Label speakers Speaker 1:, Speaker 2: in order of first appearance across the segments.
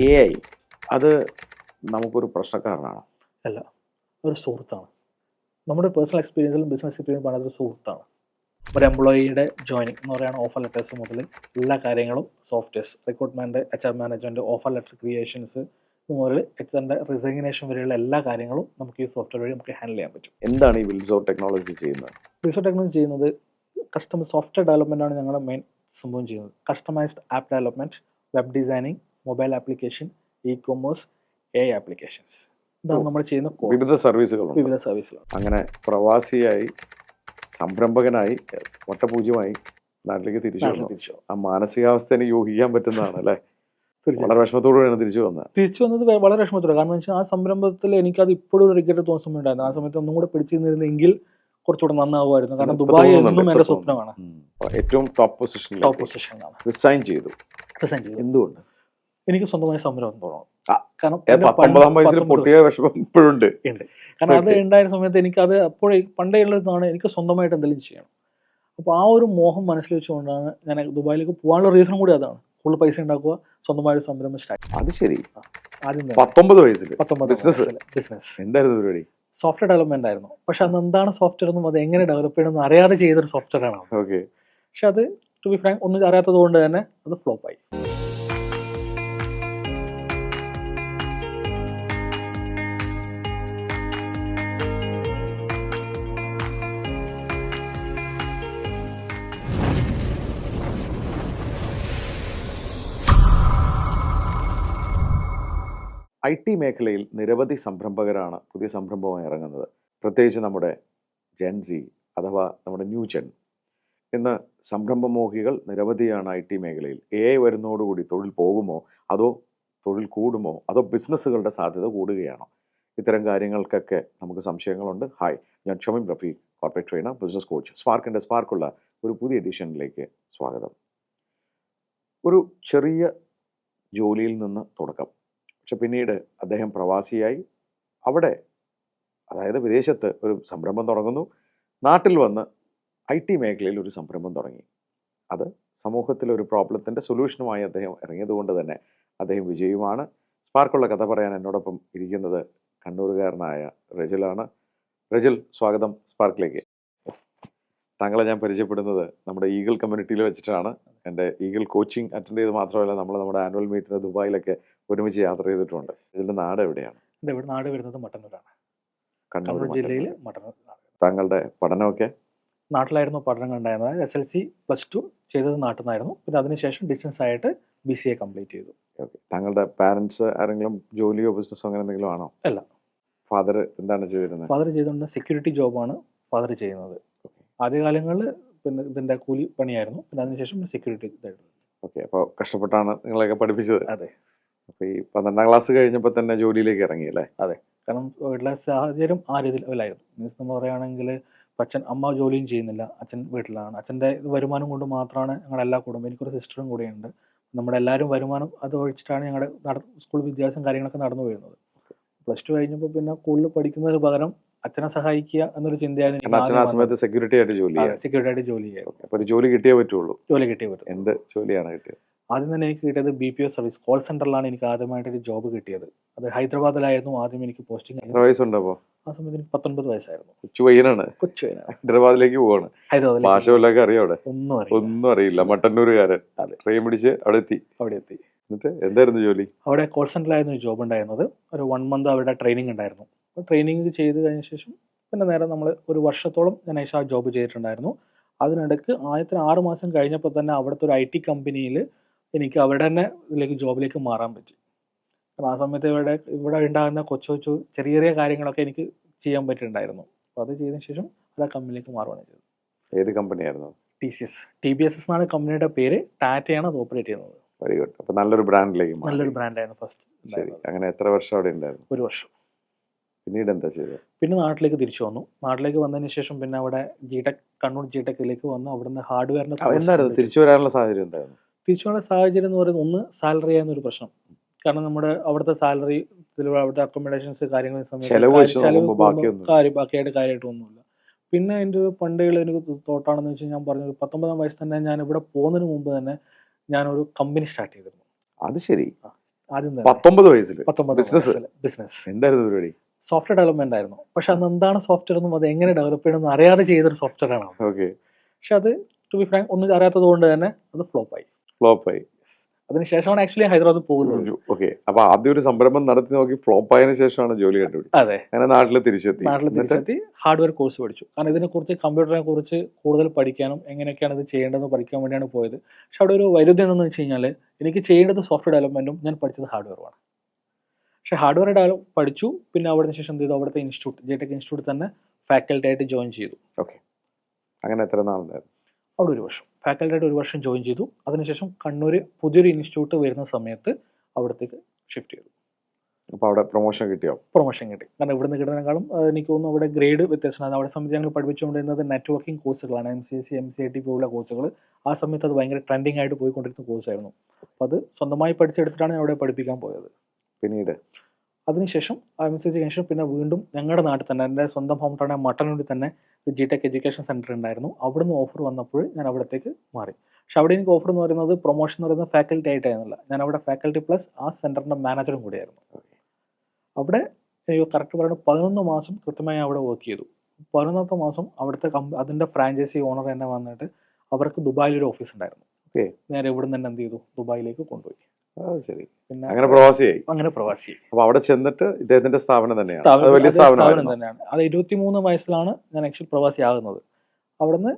Speaker 1: A I അത് നമുക്കൊരു പ്രശ്നക്കാരനാണോ?
Speaker 2: അല്ല, ഒരു സുഹൃത്താണ്. നമ്മുടെ പേഴ്സണൽ എക്സ്പീരിയൻസിലും ബിസിനസ് എക്സ്പീരിയൻസ് പറയുന്നത് ഒരു സുഹൃത്താണ്. ഒരു എംപ്ലോയിയുടെ ജോയിനിങ് എന്ന് പറയുന്ന ഓഫർ ലെറ്റേഴ്സ് മുതൽ എല്ലാ കാര്യങ്ങളും softwares, recruitment, H R management, offer letter creations മുതൽ എച്ച്ആറിൻ്റെ റിസൈഗ്നേഷൻ വരെയുള്ള എല്ലാ കാര്യങ്ങളും നമുക്ക് ഈ സോഫ്റ്റ്വെയർ വഴി നമുക്ക് ഹാൻഡിൽ ചെയ്യാൻ പറ്റും.
Speaker 1: എന്താണ് ഈ വിൽസോ ടെക്നോളജി ചെയ്യുന്നത്?
Speaker 2: വിൽസോ ടെക്നോളജി ചെയ്യുന്നത് കസ്റ്റമർ സോഫ്റ്റ്വെയർ ഡെവലപ്മെൻ്റ് ആണ് ഞങ്ങളുടെ മെയിൻ സംഭവം ചെയ്യുന്നത്. Customised app development, web designing, mobile application, e commerce, AI applications, ഇതാണ് നമ്മൾ ചെയ്യുന്ന
Speaker 1: വിവിധ സർവീസുകളുണ്ട്.
Speaker 2: വിവിധ സർവീസുകൾ.
Speaker 1: അങ്ങനെ പ്രവാസിയായി സംരംഭകനായി വട്ടപൂജ്യമായി നാട്ടിലേക്ക് തിരിച്ചു വന്നു. ആ മാനസികാവസ്ഥ എനിക്ക് യൂഹിക്കാൻ പറ്റുന്നതാണ് അല്ലേ? വളരെ വിഷമത്തോടുകൂടിയാണ് തിരിച്ചു
Speaker 2: വന്നത് വളരെ വിഷമത്തോടെ. കാരണം എന്ന് വെച്ചാൽ ആ സംരംഭത്തിൽ എനിക്കത് ഇപ്പോഴും ഒരു റിഗ്രറ്റ് തോന്നുന്നുണ്ടായിരുന്നു. ആ സമയത്ത് ഒന്നും കൂടെ പിടിച്ചിരുന്നെങ്കിൽ കുറച്ചുകൂടെ നന്നാവുമായിരുന്നു. കാരണം ദുബായ് എന്നും എന്റെ സ്വപ്നമാണ്.
Speaker 1: ഏറ്റവും ടോപ്പ് പൊസിഷനിലാണ്. റിസൈൻ ചെയ്തു. എന്തുകൊണ്ട്?
Speaker 2: എനിക്ക് സ്വന്തമായി സംരംഭം തുടങ്ങണം.
Speaker 1: കാരണം 19 വയസ്സിൽ പൊട്ടിയ വിഷമം ഇപ്പോഴുണ്ട്.
Speaker 2: കാരണം അത് ഉണ്ടായിരുന്ന സമയത്ത് എനിക്കത് അപ്പോഴേ പണ്ടേ ഉള്ളതാണ്, എനിക്ക് സ്വന്തമായിട്ട് എന്തെങ്കിലും ചെയ്യണം. അപ്പോൾ ആ ഒരു മോഹം മനസ്സിൽ വെച്ചുകൊണ്ടാണ് ഞാൻ ദുബായിലേക്ക് പോകാനുള്ള റീസൺ കൂടി അതാണ്. കൂടുതൽ പൈസ ഉണ്ടാക്കുക, സ്വന്തമായ സംരംഭം സ്റ്റാർട്ട്.
Speaker 1: അത് ശരി.
Speaker 2: ആദ്യം
Speaker 1: 19 വയസ്സിൽ
Speaker 2: ബിസിനസ്
Speaker 1: എന്തായിരുന്നു പരിപാടി?
Speaker 2: സോഫ്റ്റ്വെയർ ഡെവലപ്മെന്റ് ആയിരുന്നു. പക്ഷെ അന്ന് എന്താണ് സോഫ്റ്റ്വെയർ എന്നും അത് എങ്ങനെ ഡെവലപ്പ് ചെയ്യണമെന്ന് അറിയാതെ ചെയ്തൊരു സോഫ്റ്റ്വെയർ ആണ്. പക്ഷെ അത് ടു ബി ഫ്രാങ്ക് ഒന്നും അറിയാത്തത് കൊണ്ട് തന്നെ അത് ഫ്ലോപ്പായി.
Speaker 1: IT മേഖലയിൽ നിരവധി സംരംഭകരാണ് പുതിയ സംരംഭമായി ഇറങ്ങുന്നത്. പ്രത്യേകിച്ച് നമ്മുടെ ജെൻസി അഥവാ നമ്മുടെ ന്യൂ ജെൻ എന്ന സംരംഭമോഹികൾ നിരവധിയാണ് IT മേഖലയിൽ. AI വരുന്നതോടുകൂടി തൊഴിൽ പോകുമോ, അതോ തൊഴിൽ കൂടുമോ, അതോ ബിസിനസ്സുകളുടെ സാധ്യത കൂടുകയാണോ? ഇത്തരം കാര്യങ്ങൾക്കൊക്കെ നമുക്ക് സംശയങ്ങളുണ്ട്. ഹായ്, ഞാൻ Shameem Rafeeq, corporate trainer, business coach. സ്പാർക്കിൻ്റെ സ്പാർക്കുള്ള ഒരു പുതിയ എഡിഷനിലേക്ക് സ്വാഗതം. ഒരു ചെറിയ ജോലിയിൽ നിന്ന് തുടക്കം, പക്ഷെ പിന്നീട് അദ്ദേഹം പ്രവാസിയായി അവിടെ, അതായത് വിദേശത്ത് ഒരു സംരംഭം തുടങ്ങുന്നു. നാട്ടിൽ വന്ന് IT മേഖലയിൽ ഒരു സംരംഭം തുടങ്ങി. അത് സമൂഹത്തിലെ ഒരു പ്രോബ്ലത്തിൻ്റെ സൊല്യൂഷനുമായി അദ്ദേഹം ഇറങ്ങിയതുകൊണ്ട് തന്നെ അദ്ദേഹം വിജയമാണ്. സ്പാർക്കുള്ള കഥ പറയാൻ എന്നോടൊപ്പം ഇരിക്കുന്നത് കണ്ണൂരുകാരനായ റജിലാണ്. റജിൽ, സ്വാഗതം സ്പാർക്കിലേക്ക്. താങ്കളെ ഞാൻ പരിചയപ്പെടുന്നത് നമ്മുടെ ഈഗിൾ കമ്മ്യൂണിറ്റിയിൽ വെച്ചിട്ടാണ്. എൻ്റെ ഈഗിൾ കോച്ചിങ് അറ്റൻഡ് ചെയ്ത് മാത്രമല്ല, നമ്മുടെ ആനുവൽ മീറ്റിന് ദുബായിലൊക്കെ ഒരുമിച്ച് യാത്ര ചെയ്തിട്ടുണ്ട്. ഇതിൻ്റെ നാട് എവിടെയാണ്?
Speaker 2: നാട് വരുന്നത് മട്ടന്നൂരാണ്, കണ്ണൂർ ജില്ലയിൽ മട്ടന്നൂർ.
Speaker 1: താങ്കളുടെ പഠനമൊക്കെ
Speaker 2: നാട്ടിലായിരുന്നു പഠനം ഉണ്ടായിരുന്നത്. SLC +2 ചെയ്തത് നാട്ടിൽ നിന്നായിരുന്നു. പിന്നെ അതിനുശേഷം ഡിസ്റ്റൻസ് ആയിട്ട് BCA കംപ്ലീറ്റ് ചെയ്തു.
Speaker 1: ഓക്കെ. താങ്കളുടെ പാരൻസ് ആരെങ്കിലും ജോലിയോ ബിസിനസ്സോ അങ്ങനെ എന്തെങ്കിലും ആണോ?
Speaker 2: അല്ല.
Speaker 1: ഫാദർ എന്താണ് ചെയ്തിരുന്നത്?
Speaker 2: ഫാദർ ചെയ്തുകൊണ്ട് സെക്യൂരിറ്റി ജോബാണ് ഫാദർ ചെയ്യുന്നത്. ആദ്യകാലങ്ങളിൽ പിന്നെ ഇതിൻ്റെ കൂലി പണിയായിരുന്നു. പിന്നെ അതിനുശേഷം സെക്യൂരിറ്റി ഇതായിരുന്നു.
Speaker 1: ഓക്കെ. അപ്പോൾ കഷ്ടപ്പെട്ടാണ് നിങ്ങളെയൊക്കെ പഠിപ്പിച്ചത്?
Speaker 2: അതെ.
Speaker 1: അപ്പോൾ ഈ 12ാം ക്ലാസ് കഴിഞ്ഞപ്പോൾ തന്നെ ജോലിയിലേക്ക് ഇറങ്ങി അല്ലേ?
Speaker 2: അതെ. കാരണം വീട്ടിലെ സാഹചര്യം ആ രീതിയിലായിരുന്നു. മീൻസ് നമ്മൾ പറയുകയാണെങ്കിൽ അമ്മ ജോലിയും ചെയ്യുന്നില്ല, അച്ഛൻ വീട്ടിലാണ്. അച്ഛൻ്റെ വരുമാനം കൊണ്ട് മാത്രമാണ് ഞങ്ങളെല്ലാ കുടുംബം. എനിക്കൊരു സിസ്റ്ററും കൂടെയുണ്ട്. നമ്മുടെ എല്ലാവരും വരുമാനം അത് ഒഴിച്ചിട്ടാണ് ഞങ്ങളുടെ സ്കൂൾ വിദ്യാഭ്യാസം കാര്യങ്ങളൊക്കെ നടന്നു വരുന്നത്. +2 കഴിഞ്ഞപ്പോൾ പിന്നെ കൂടുതൽ പഠിക്കുന്നതിന് പകരം അച്ഛനെ സഹായിക്കുക എന്നൊരു ചിന്തയായിരുന്നു.
Speaker 1: സെക്യൂരിറ്റി ആയിട്ട് ജോലി ചെയ്യാം. അപ്പോൾ ഒരു ജോലി കിട്ടിയേ പറ്റുള്ളൂ. എന്ത് ജോലിയാണ് കിട്ടിയത്?
Speaker 2: ആദ്യം തന്നെ എനിക്ക് കിട്ടിയത് BPO സർവീസ് കോൾ സെന്ററിലാണ് എനിക്ക് ആദ്യമായിട്ടൊരു ജോബ് കിട്ടിയത്. അത് ഹൈദരാബാദിലായിരുന്നു ആദ്യം എനിക്ക് പോസ്റ്റിംഗ്.
Speaker 1: എത്ര വയസ്സുണ്ടോ?
Speaker 2: ആ സമയത്ത് എനിക്ക് 19 വയസ്സായിരുന്നു.
Speaker 1: കൊച്ചുപയ്യനാണ്. ഹൈദരാബാദിലേക്ക് പോവാണ്. ഭാഷ അറിയാം? ഒന്നും അറിയില്ല. മട്ടന്നൂരുകാരൻ. ട്രെയിൻ പിടിച്ച് അവിടെ എത്തി. എന്നിട്ട് എന്തായിരുന്നു ജോലി?
Speaker 2: അവിടെ കോൾ സെന്ററിലായിരുന്നു ജോബ് ഉണ്ടായിരുന്നത്. ഒരു 1 മന്ത് അവിടെ ട്രെയിനിങ് ഉണ്ടായിരുന്നു. അപ്പോൾ ട്രെയിനിങ് ചെയ്ത് കഴിഞ്ഞ ശേഷം പിന്നെ നേരെ നമ്മൾ ഒരു വർഷത്തോളം ഞാൻ ആ ജോബ് ചെയ്തിട്ടുണ്ടായിരുന്നു. അതിനിടയ്ക്ക് ആദ്യത്തെ 6 മാസം കഴിഞ്ഞപ്പോൾ തന്നെ അവിടുത്തെ ഒരു IT കമ്പനിയിൽ എനിക്ക് അവിടെ തന്നെ ജോബിലേക്ക് മാറാൻ പറ്റി. കാരണം ആ സമയത്ത് ഇവിടെ ഉണ്ടാകുന്ന കൊച്ചു ചെറിയ കാര്യങ്ങളൊക്കെ എനിക്ക് ചെയ്യാൻ പറ്റിയിട്ടുണ്ടായിരുന്നു. അപ്പോൾ അത് ചെയ്തതിന് ശേഷം ആ കമ്പനിയിലേക്ക് മാറുകയാണ് ചെയ്തത്.
Speaker 1: ഏത് കമ്പനിയായിരുന്നു?
Speaker 2: TBSS എന്നാണ് കമ്പനിയുടെ പേര്. ടാറ്റയാണ് അത് ഓപ്പറേറ്റ് ചെയ്യുന്നത്.
Speaker 1: Very good. അപ്പോൾ നല്ലൊരു ബ്രാൻഡിലേക്ക്
Speaker 2: നല്ലൊരു ബ്രാൻഡായിരുന്നു ഫസ്റ്റ്.
Speaker 1: ശരി. അങ്ങനെ എത്ര വർഷം അവിടെ ഉണ്ടായിരുന്നു?
Speaker 2: 1 വർഷം.
Speaker 1: പിന്നീട് എന്താ ചെയ്തത്?
Speaker 2: പിന്നെ നാട്ടിലേക്ക് തിരിച്ചു വന്നു. നാട്ടിലേക്ക് വന്നതിന് ശേഷം പിന്നെ അവിടെ കണ്ണൂർ ജിടെക്കിലേക്ക് വന്നു. അവിടുന്ന് ഹാർഡ്വെയറിന്
Speaker 1: തിരിച്ചു വരാനുള്ള സാഹചര്യം ഉണ്ടായിരുന്നു.
Speaker 2: തിരിച്ചു വരാനുള്ള സാഹചര്യം എന്ന് പറയുന്നത്, ഒന്ന് സാലറി ആയിരുന്നൊരു പ്രശ്നം. കാരണം നമ്മുടെ അവിടുത്തെ സാലറി, അവിടുത്തെ അക്കോമഡേഷൻസ് കാര്യങ്ങൾ ബാക്കിയായിട്ട് ഒന്നുമില്ല. പിന്നെ എൻ്റെ പണ്ടുകൾ എനിക്ക് തോട്ടാണെന്ന് വെച്ചാൽ, ഞാൻ പറഞ്ഞത് 19ാം വയസ്സ് തന്നെ ഞാൻ ഇവിടെ പോകുന്നതിന് മുമ്പ് തന്നെ ഞാനൊരു കമ്പനി സ്റ്റാർട്ട് ചെയ്തിരുന്നു.
Speaker 1: അത് ശരി.
Speaker 2: ആദ്യം തന്നെ
Speaker 1: 19 വയസ്സിൽ
Speaker 2: 19
Speaker 1: ബിസിനസ്
Speaker 2: ബിസിനസ്
Speaker 1: എന്തായിരുന്നു പരിപാടി?
Speaker 2: സോഫ്റ്റ്വെയർ ഡെവലപ്മെന്റ് ആയിരുന്നു. പക്ഷെ അന്ന് എന്താണ് സോഫ്റ്റ്വെയർ എന്നും അത് എങ്ങനെ ഡെവലപ്പ് ചെയ്യണമെന്ന് അറിയാതെ ചെയ്തൊരു സോഫ്റ്റ്വെയർ ആണ്.
Speaker 1: ഓക്കെ,
Speaker 2: പക്ഷെ അത് ടു ബി ഫ്രാങ്ക് ഒന്നും അറിയാത്തത് കൊണ്ട് തന്നെ അത് ഫ്ലോപ്പായി. അതിനുശേഷമാണ് ആക്ച്വലി ഹൈദരാബാദ് പോകുന്നത്.
Speaker 1: ഓക്കെ, അപ്പൊ ആദ്യം ഒരു സംരംഭം നടത്തി നോക്കി ഫ്ലോപ്പ് ആയതിനു ശേഷമാണ് ജോലി കണ്ടുപിടിച്ചത്.
Speaker 2: അതെ,
Speaker 1: അങ്ങനെ നാട്ടിൽ തിരിച്ചെത്തി
Speaker 2: ഹാർഡ്വെയർ കോഴ്സ് പഠിച്ചു. കാരണം ഇതിനെക്കുറിച്ച് കമ്പ്യൂട്ടറിനെ കുറിച്ച് കൂടുതൽ പഠിക്കാനും എങ്ങനെയൊക്കെയാണ് ഇത് ചെയ്യേണ്ടതെന്ന് പഠിക്കാൻ വേണ്ടിയാണ് പോയത്. പക്ഷെ അവിടെ ഒരു വൈരുദ്ധ്യം എന്ന് വെച്ച് കഴിഞ്ഞാൽ എനിക്ക് ചെയ്യേണ്ടത് സോഫ്റ്റ്വെയർ ഡെവലപ്മെന്റും ഞാൻ പഠിച്ചത് ഹാർഡ്വെയറുമാണ്. പക്ഷേ ഹാർഡ്വെയർ പഠിച്ചു. പിന്നെ അവിടെ ശേഷം എന്ത് ചെയ്തു, അവിടുത്തെ ഇൻസ്റ്റിറ്റ്യൂട്ട് ജെടെക് ഇൻസ്റ്റിറ്റ്യൂട്ട് തന്നെ ഫാക്കൽറ്റി ആയിട്ട് ജോയിൻ ചെയ്തു.
Speaker 1: ഓക്കെ, അങ്ങനെ എത്ര നാളുണ്ടായിരുന്നു
Speaker 2: അവിടെ? 1 വർഷം ഫാക്കൽറ്റി ആയിട്ട് 1 വർഷം ജോയിൻ ചെയ്തു. അതിനുശേഷം കണ്ണൂർ പുതിയൊരു ഇൻസ്റ്റിറ്റ്യൂട്ട് വരുന്ന സമയത്ത് അവിടത്തേക്ക് ഷിഫ്റ്റ് ചെയ്തു.
Speaker 1: അപ്പോൾ അവിടെ പ്രൊമോഷൻ കിട്ടി.
Speaker 2: കാരണം ഇവിടുന്ന് കിട്ടുന്നതിനേക്കാളും എനിക്ക് തോന്നുന്നു അവിടെ ഗ്രേഡ് വ്യത്യാസമാണ്. അവിടെ സമയത്ത് ഞങ്ങൾ പഠിപ്പിച്ചുകൊണ്ടിരുന്നത് നെറ്റ്വർക്കിംഗ് കോഴ്സുകളാണ്, MCSE MCIT പോലുള്ള കോഴ്സുകൾ. ആ സമയത്ത് അത് ഭയങ്കര ട്രെൻഡിങ് ആയിട്ട് പോയിക്കൊണ്ടിരുന്ന കോഴ്സായിരുന്നു. അപ്പോൾ അത് സ്വന്തമായി പഠിച്ചെടുത്തിട്ടാണ് ഞാൻ അവിടെ പഠിപ്പിക്കാൻ പോയത്.
Speaker 1: പിന്നീട്
Speaker 2: അതിനുശേഷം MCSE കഴിഞ്ഞ പിന്നെ വീണ്ടും ഞങ്ങളുടെ നാട്ടിൽ തന്നെ, എൻ്റെ സ്വന്തം ഹോം ടൗണായ മട്ടന്നൂരിൽ തന്നെ GTech എഡ്യൂക്കേഷൻ സെൻറ്റർ ഉണ്ടായിരുന്നു. അവിടുന്ന് ഓഫർ വന്നപ്പോൾ ഞാൻ അവിടത്തേക്ക് മാറി. പക്ഷെ അവിടെ എനിക്ക് ഓഫർ എന്ന് പറയുന്നത് പ്രൊമോഷൻ എന്ന് പറയുന്നത് ഫാക്കൽറ്റി ആയിട്ടായിരുന്നില്ല. ഞാൻ അവിടെ ഫാക്കൽറ്റി പ്ലസ് ആ സെൻറ്ററിൻ്റെ മാനേജറും കൂടിയായിരുന്നു. അവിടെ എനിക്ക് കറക്റ്റ് പറയുന്നത് 11 മാസം കൃത്യമായി അവിടെ വർക്ക് ചെയ്തു. 11ാമത്തെ മാസം അവിടുത്തെ അതിൻ്റെ ഫ്രാഞ്ചൈസി ഓണർ തന്നെ വന്നിട്ട് അവർക്ക് ദുബായിലൊരു ഓഫീസ് ഉണ്ടായിരുന്നു. നേരെ ഇവിടെ നിന്ന് തന്നെ എന്ത് ചെയ്തു, ദുബായിലേക്ക് കൊണ്ടുപോയി.
Speaker 1: ശരി, പിന്നെ അങ്ങനെ പ്രവാസിയായി. അപ്പോൾ അവിടെ ചെന്നിട്ട് ഇദ്ദേഹത്തിന്റെ സ്ഥാപനം തന്നെയാണ്, വലിയ സ്ഥാപനം തന്നെയാണ്.
Speaker 2: അത് 23 വയസ്സിലാണ് ഞാൻ ആക്ച്വലി പ്രവാസി ആകുന്നത്. അവിടുന്ന്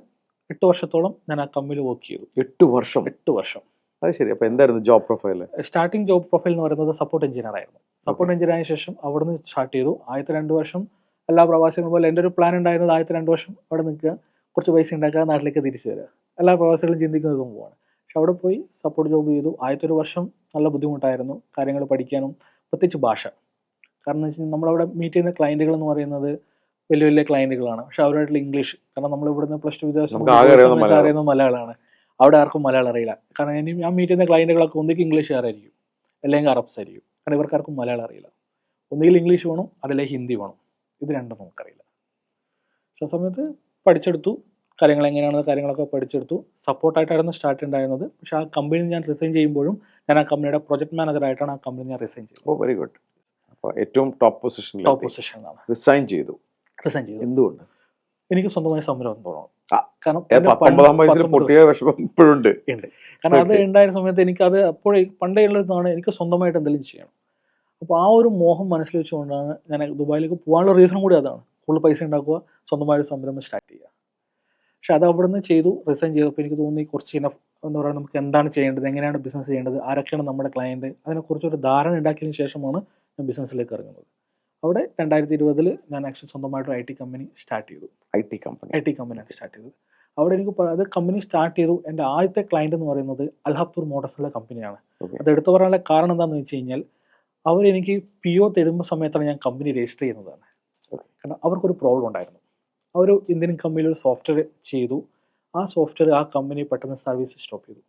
Speaker 2: 8 വർഷത്തോളം ഞാൻ ആ കമ്പനിയിൽ വർക്ക് ചെയ്തു.
Speaker 1: 8 വർഷം. അത് ശരി. അപ്പോൾ എന്തായിരുന്നു job profile?
Speaker 2: Starting job profile എന്ന് പറയുന്നത് സപ്പോർട്ട് എഞ്ചിനീയർ ആയിരുന്നു. സപ്പോർട്ട് എഞ്ചിനീയർ ആയ ശേഷം അവിടുന്ന് സ്റ്റാർട്ട് ചെയ്തു. ആദ്യത്തെ 2 വർഷം എല്ലാ പ്രവാസികളും പോലെ എൻ്റെ ഒരു പ്ലാൻ ഉണ്ടായിരുന്നത് ആദ്യത്തെ 2 വർഷം അവിടെ നിൽക്കുക, കുറച്ച് പൈസ ഉണ്ടാക്കുക, നാട്ടിലേക്ക് തിരിച്ചു വരിക. എല്ലാ പ്രവാസികളും ചിന്തിക്കുന്നത് പോവാണ്. പക്ഷെ അവിടെ പോയി സപ്പോർട്ട് ജോബ് ചെയ്തു. ആദ്യത്തെ 1 വർഷം നല്ല ബുദ്ധിമുട്ടായിരുന്നു കാര്യങ്ങൾ പഠിക്കാനും, പ്രത്യേകിച്ച് ഭാഷ. കാരണം എന്ന് വെച്ച് കഴിഞ്ഞാൽ നമ്മളവിടെ മീറ്റ് ചെയ്യുന്ന ക്ലയൻറ്റുകൾ എന്ന് പറയുന്നത് വലിയ വലിയ ക്ലയൻറ്റുകളാണ്. പക്ഷെ അവരായിട്ടുള്ള ഇംഗ്ലീഷ്, കാരണം നമ്മൾ ഇവിടുന്ന് +2 വിദ്യാഭ്യാസം അറിയുന്ന മലയാളമാണ്. അവിടെ ആർക്കും മലയാളം അറിയില്ല. കാരണം ഞാൻ മീറ്റ് ചെയ്യുന്ന ക്ലയൻറ്റുകളൊക്കെ ഒന്നിക്ക് ഇംഗ്ലീഷുകാരായിരിക്കും, അല്ലെങ്കിൽ അറബ്സ് ആയിരിക്കും. കാരണം ഇവർക്കാർക്കും മലയാളം അറിയില്ല. ഒന്നുകിൽ ഇംഗ്ലീഷ് വേണം, അല്ലെങ്കിൽ ഹിന്ദി വേണം. ഇത് രണ്ടും നമുക്കറിയില്ല. പക്ഷെ ആ സമയത്ത് പഠിച്ചെടുത്തു. കാര്യങ്ങളൊക്കെ പഠിച്ചെടുത്തു. സപ്പോർട്ടായിട്ടായിരുന്നു സ്റ്റാർട്ട് ഉണ്ടായിരുന്നത്. പക്ഷെ ആ കമ്പനി ഞാൻ റിസൈൻ ചെയ്യുമ്പോഴും ഞാൻ ആ കമ്പനിയുടെ പ്രൊജക്ട് മാനേജറായിട്ടാണ് ആ കമ്പനി ഞാൻ റിസൈൻ ചെയ്തത്.
Speaker 1: Very good. അപ്പോൾ ഏറ്റവും ടോപ്പ് പൊസിഷനിലാണ് റിസൈൻ ചെയ്തു. എന്തുകൊണ്ട്?
Speaker 2: എനിക്ക് സ്വന്തമായി സംരംഭം തുടങ്ങണം. കാരണം
Speaker 1: 19 വയസ്സിൽ പൊട്ടിയ വിഷമം ഇപ്പോഴുണ്ട്.
Speaker 2: കാരണം അത് ഉണ്ടായിരുന്ന സമയത്ത് എനിക്കത് പണ്ടേ ഉള്ളതാണ്, എനിക്ക് സ്വന്തമായിട്ട് എന്തെങ്കിലും ചെയ്യണം. അപ്പോൾ ആ ഒരു മോഹം മനസ്സിൽ വെച്ചുകൊണ്ടാണ് ഞാൻ ദുബായിലേക്ക് പോകാനുള്ള റീസൺ കൂടി അതാണ്. കൂടുതൽ പൈസ ഉണ്ടാക്കുക, സ്വന്തമായിട്ട് സംരംഭം സ്റ്റാർട്ട് ചെയ്യുക. പക്ഷെ അത് അവിടെ നിന്ന് ചെയ്തു. റിസൈൻ ചെയ്തപ്പോൾ എനിക്ക് തോന്നി കുറച്ച് ഇനഫ് എന്താ പറയുക, നമുക്ക് എന്താണ് ചെയ്യേണ്ടത്, എങ്ങനെയാണ് ബിസിനസ് ചെയ്യേണ്ടത്, ആരൊക്കെയാണ് നമ്മുടെ ക്ലയൻറ്റ്, അതിനെക്കുറിച്ചൊരു ധാരണ ഉണ്ടാക്കിയതിന് ശേഷമാണ് ഞാൻ ബിസിനസ്സിലേക്ക് ഇറങ്ങുന്നത്. അവിടെ 2020 ഞാൻ ആക്ച്വലി സ്വന്തമായിട്ട് IT കമ്പനി സ്റ്റാർട്ട് ചെയ്തു. IT കമ്പനിയാണ് സ്റ്റാർട്ട് ചെയ്തത്. അവിടെ എനിക്ക് അത് കമ്പനി സ്റ്റാർട്ട് ചെയ്തു. എൻ്റെ ആദ്യത്തെ ക്ലയൻറ്റ് എന്ന് പറയുന്നത് അൽഹബ്തൂർ മോട്ടോഴ്സിലെ കമ്പനിയാണ്. അത് എടുത്തു പറയാനുള്ള കാരണം എന്താണെന്ന് വെച്ച് കഴിഞ്ഞാൽ അവരെനിക്ക് PO തരുമ്പോൾ സമയത്താണ് ഞാൻ കമ്പനി രജിസ്റ്റർ ചെയ്യുന്നതാണ്. കാരണം അവർക്കൊരു പ്രോബ്ലം ഉണ്ടായിരുന്നു. അവർ ഇന്ത്യൻ കമ്പനിയിൽ ഒരു സോഫ്റ്റ്വെയർ ചെയ്തു. ആ സോഫ്റ്റ്വെയർ ആ കമ്പനി പെട്ടെന്ന് സർവീസ് സ്റ്റോപ്പ് ചെയ്തു.